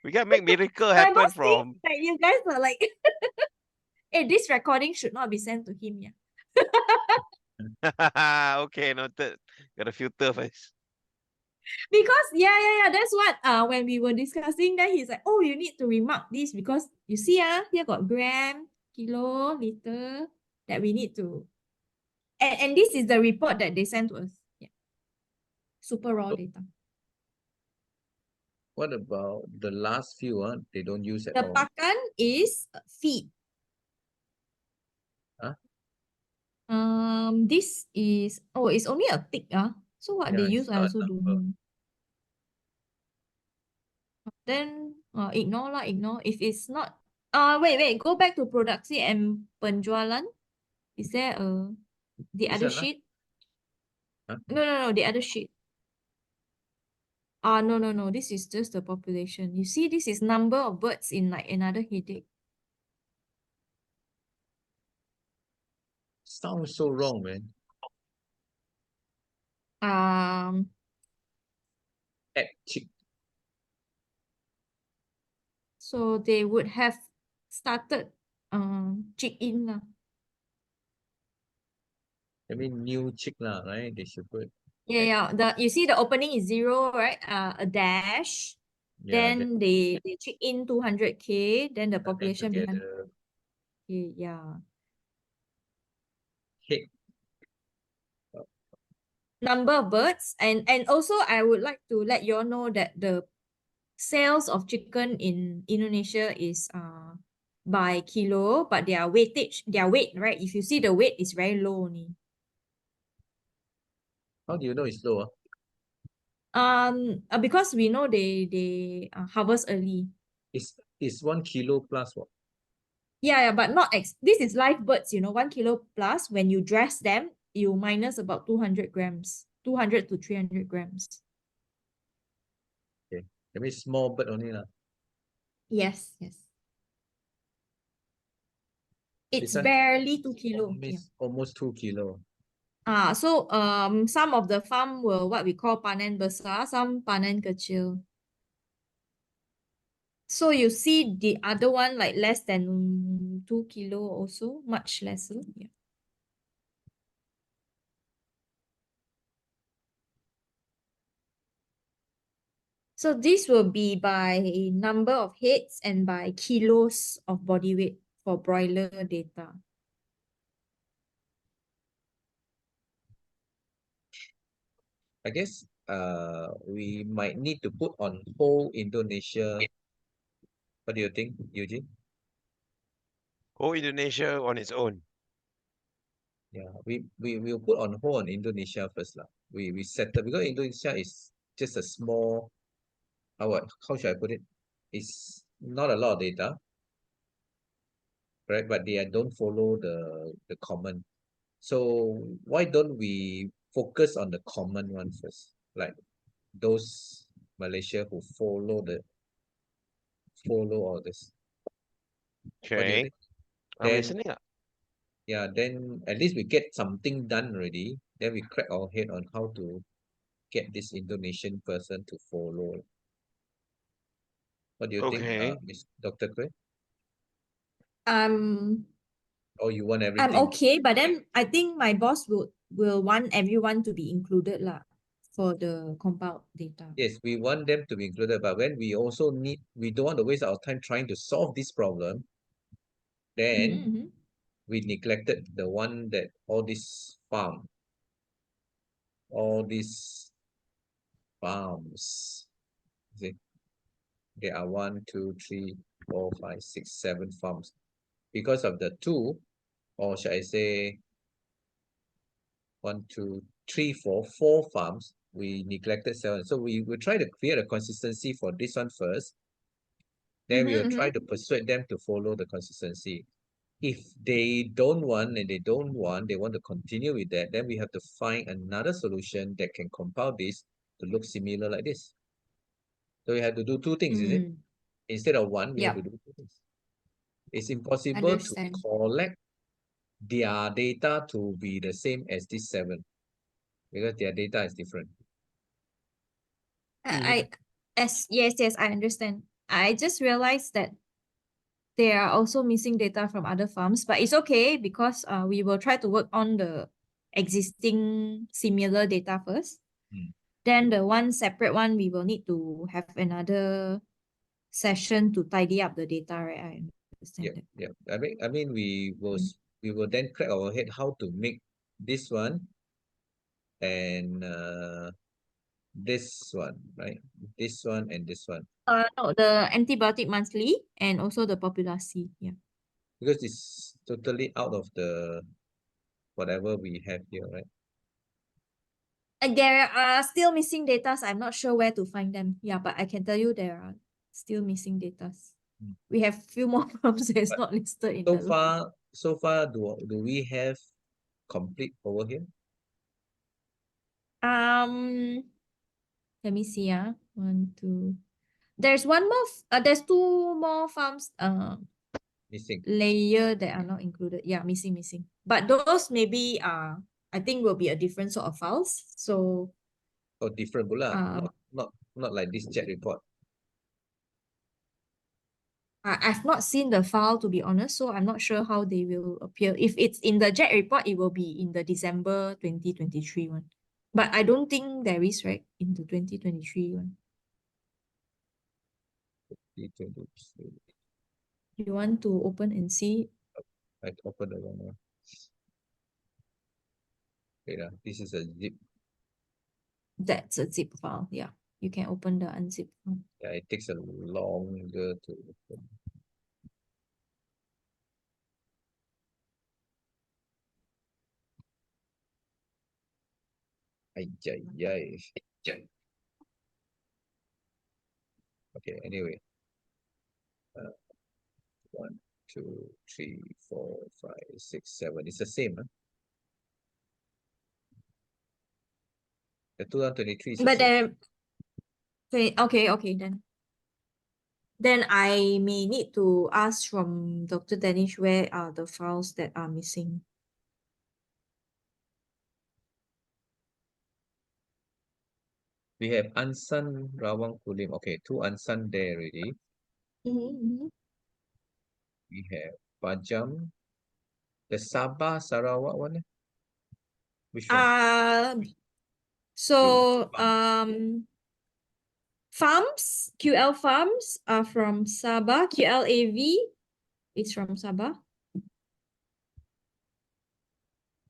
S2: We can make miracle
S1: My
S2: happen
S1: boss
S2: from.
S1: thinks that you guys are like, hey, this recording should not be sent to him, yeah.
S2: Okay, noted. Gotta filter first.
S1: Because yeah, that's what when we were discussing that he's like, oh, you need to remark this because you see here got gram, kiloliter that we need to. And this is the report that they sent to us. Yeah. Super raw data.
S3: What about the last few? They don't use at
S1: The
S3: all.
S1: pakan is feed.
S3: Huh?
S1: This is, oh, it's only a tick. So what they
S3: Yeah,
S1: use,
S3: it's
S1: I
S3: not a
S1: also don't
S3: number.
S1: know. Then ignore lah, ignore. If it's not, wait, go back to produksi and penjualan. Is there the
S3: This
S1: other
S3: one lah.
S1: sheet?
S3: Huh?
S1: No, the other sheet. No, this is just the population. You see, this is number of birds in like another headache.
S3: Sounds so wrong, man. At chick.
S1: So they would have started chick in lah.
S3: I mean, new chick lah, right? They should put.
S1: Yeah. You see the opening is 0, right? A dash.
S3: Yeah,
S1: Then they check in 200K. Then the
S3: add
S1: population behind.
S3: together.
S1: Yeah.
S3: Head.
S1: Number of birds. And also I would like to let you all know that the sales of chicken in Indonesia is by kilo, but their weight, right? If you see the weight is very low only.
S3: How do you know it's low?
S1: Because we know they harvest early.
S3: It's 1 kilo plus what?
S1: Yeah, but not this is live birds, 1 kilo plus. When you dress them, you minus about 200 grams, 200 to 300 grams.
S3: Okay. That means small bird only lah.
S1: Yes. It's
S3: This one
S1: barely 2 kilo.
S3: means almost 2 kilo.
S1: So some of the farm were what we call panen besar, some panen kecil. So you see the other one like less than 2 kilo also, much lesser. Yeah. So this will be by number of heads and by kilos of body weight for broiler data.
S3: I guess we might need to put on hold Indonesia. What do you think, Eugene?
S2: Oh, Indonesia on its own.
S3: Yeah, we will put on hold on Indonesia first lah. We settle because Indonesia is just a small. How should I put it? It's not a lot of data, right? But they don't follow the common. So why don't we focus on the common one first, like those Malaysia who follow all this. What do you
S2: Okay.
S3: think?
S2: I'm
S3: Then
S2: listening.
S3: yeah, then at least we get something done already. Then we crack our head on how to get this Indonesian person to follow. What do you think,
S2: Okay.
S3: Miss Dr. Koay? Or you want
S1: I'm
S3: everything?
S1: okay, but then I think my boss will want everyone to be included lah for the compiled data.
S3: Yes, we want them to be included, but when we also we don't want to waste our time trying to solve this problem, then we neglected the one that all these farms, see, there are 1, 2, 3, 4, 5, 6, 7 farms. Because of the 2, or should I say 1, 2, 3, 4 farms, we neglected 7. So we will try to create a consistency for this one first. Then we will try to persuade them to follow the consistency. If they don't want and they want to continue with that, then we have to find another solution that can compile this to look similar like this. So we have to do 2 things, is it? Instead of 1, we have to do 2 things. It's impossible to
S1: Understand.
S3: collect their data to be the same as this 7 because their data is different.
S1: Yes, I understand. I just realized that there are also missing data from other farms, but it's okay because we will try to work on the existing similar data first. Then the one separate one, we will need to have another session to tidy up the data, right? I understand. understand
S3: Yeah,
S1: that.
S3: yeah. I mean, we will then crack our head how to make this one and this one, right? This one and this one.
S1: No, the antibiotic monthly and also the populasi. Yeah.
S3: Because it's totally out of the whatever we have here, right?
S1: And there are still missing data. I'm not sure where to find them. Yeah, but I can tell you there are still missing data.
S3: Mm.
S1: We have few more firms that is
S3: But
S1: not listed in
S3: So
S1: the
S3: far, do we have complete over here?
S1: Let me see. One, two. There's one more. There's two more farms.
S3: Missing.
S1: Layer that are not included. Yeah, missing. But those maybe I think will be a different sort of files. So
S3: Oh, different pula.
S1: um
S3: Not like this chat report.
S1: I've not seen the file to be honest, so I'm not sure how they will appear. If it's in the JET report, it will be in the December 2023 one. But I don't think there is, right, in the 2023 one.
S3: D23.
S1: You want to open and see?
S3: I open the wrong one. Wait, this is a zip.
S1: That's a zip file. Yeah, you can open the unzip file.
S3: Yeah, it takes a longer to open. Ay. Okay, anyway. 1, 2, 3, 4, 5, 6, 7. It's the same, huh? The 2023 is the
S1: But
S3: same.
S1: okay, then. Then I may need to ask from Dr. Danish where are the files that are missing.
S3: We have Ansan Rawang Kulim. Okay, 2 Ansan there already. We have Pajam. The Sabah Sarawak one. Which one?
S1: So farms, QL farms are from Sabah. QLAV is from Sabah.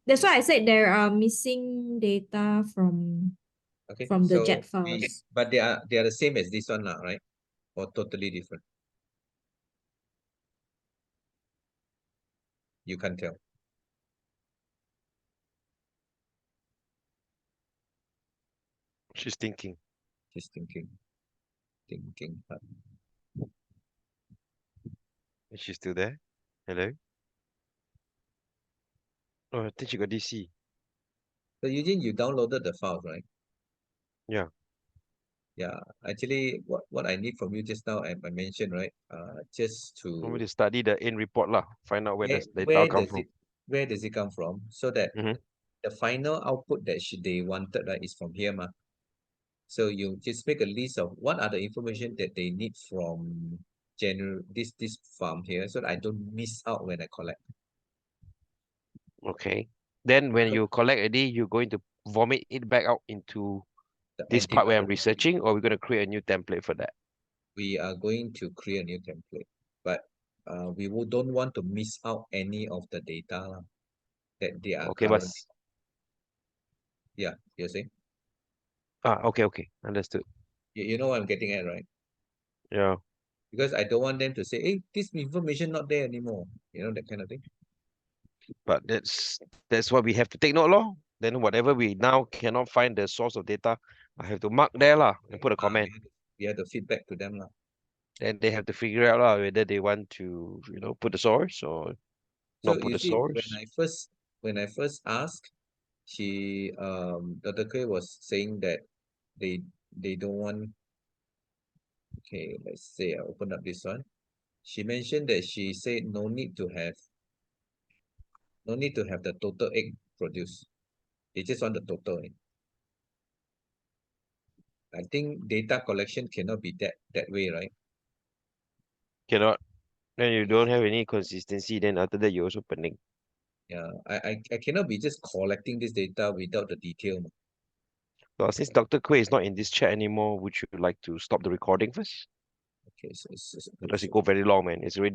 S1: That's why I said there are missing data from
S3: Okay,
S1: the
S3: so
S1: JET files.
S3: but they are the same as this one now, right? Or totally different? You can't tell.
S2: She's thinking.
S3: Just thinking. Hard.
S2: Is she still there? Hello? Oh, I think she got DC.
S3: So Eugene, you downloaded the files, right?
S2: Yeah.
S3: Yeah. Actually, what I need from you just now, I mentioned, right? Just
S2: Want me
S3: to
S2: to study the in report lah. Find out where
S3: where
S2: does data come from.
S3: where does it come from? So that
S2: Mhm.
S3: the final output that they wanted, right, is from here, ma. So you just make a list of what are the information that they need from this farm here, so that I don't miss out when I collect.
S2: Okay. Then when
S3: So
S2: you collect already, you're going to vomit it back out into
S3: the
S2: this part where I'm
S3: antibiotic,
S2: researching, or we're going to create a new template for that.
S3: we are going to create a new template, but we don't want to miss out any of the data lah, that they are
S2: Okay, but
S3: currently. Yeah, you're saying?
S2: okay, understood.
S3: You know what I'm getting at, right?
S2: Yeah,
S3: Because I don't want them to say, hey, this information not there anymore. You know, that kind of thing.
S2: but that's what we have to take note, lor. Then whatever we now cannot find the source of data, I have to mark there lah and put a comment.
S3: We have to feedback to them lah.
S2: Then they have to figure out lah whether they want to, put the source or
S3: So
S2: not put
S3: you
S2: the
S3: see,
S2: source.
S3: when I first asked, Dr. Koay was saying that they don't want. Okay, let's say I open up this one. She mentioned that she said no need to have the total egg produced. They just want the total. I think data collection cannot be that way, right?
S2: Cannot. Then you don't have any consistency. Then after that, you also pening.
S3: Yeah, I cannot be just collecting this data without the detail.
S2: Well, since Dr. Koay is not in this chat anymore, would you like to stop the recording first?
S3: Okay, so
S2: Because it go very long, man. It's already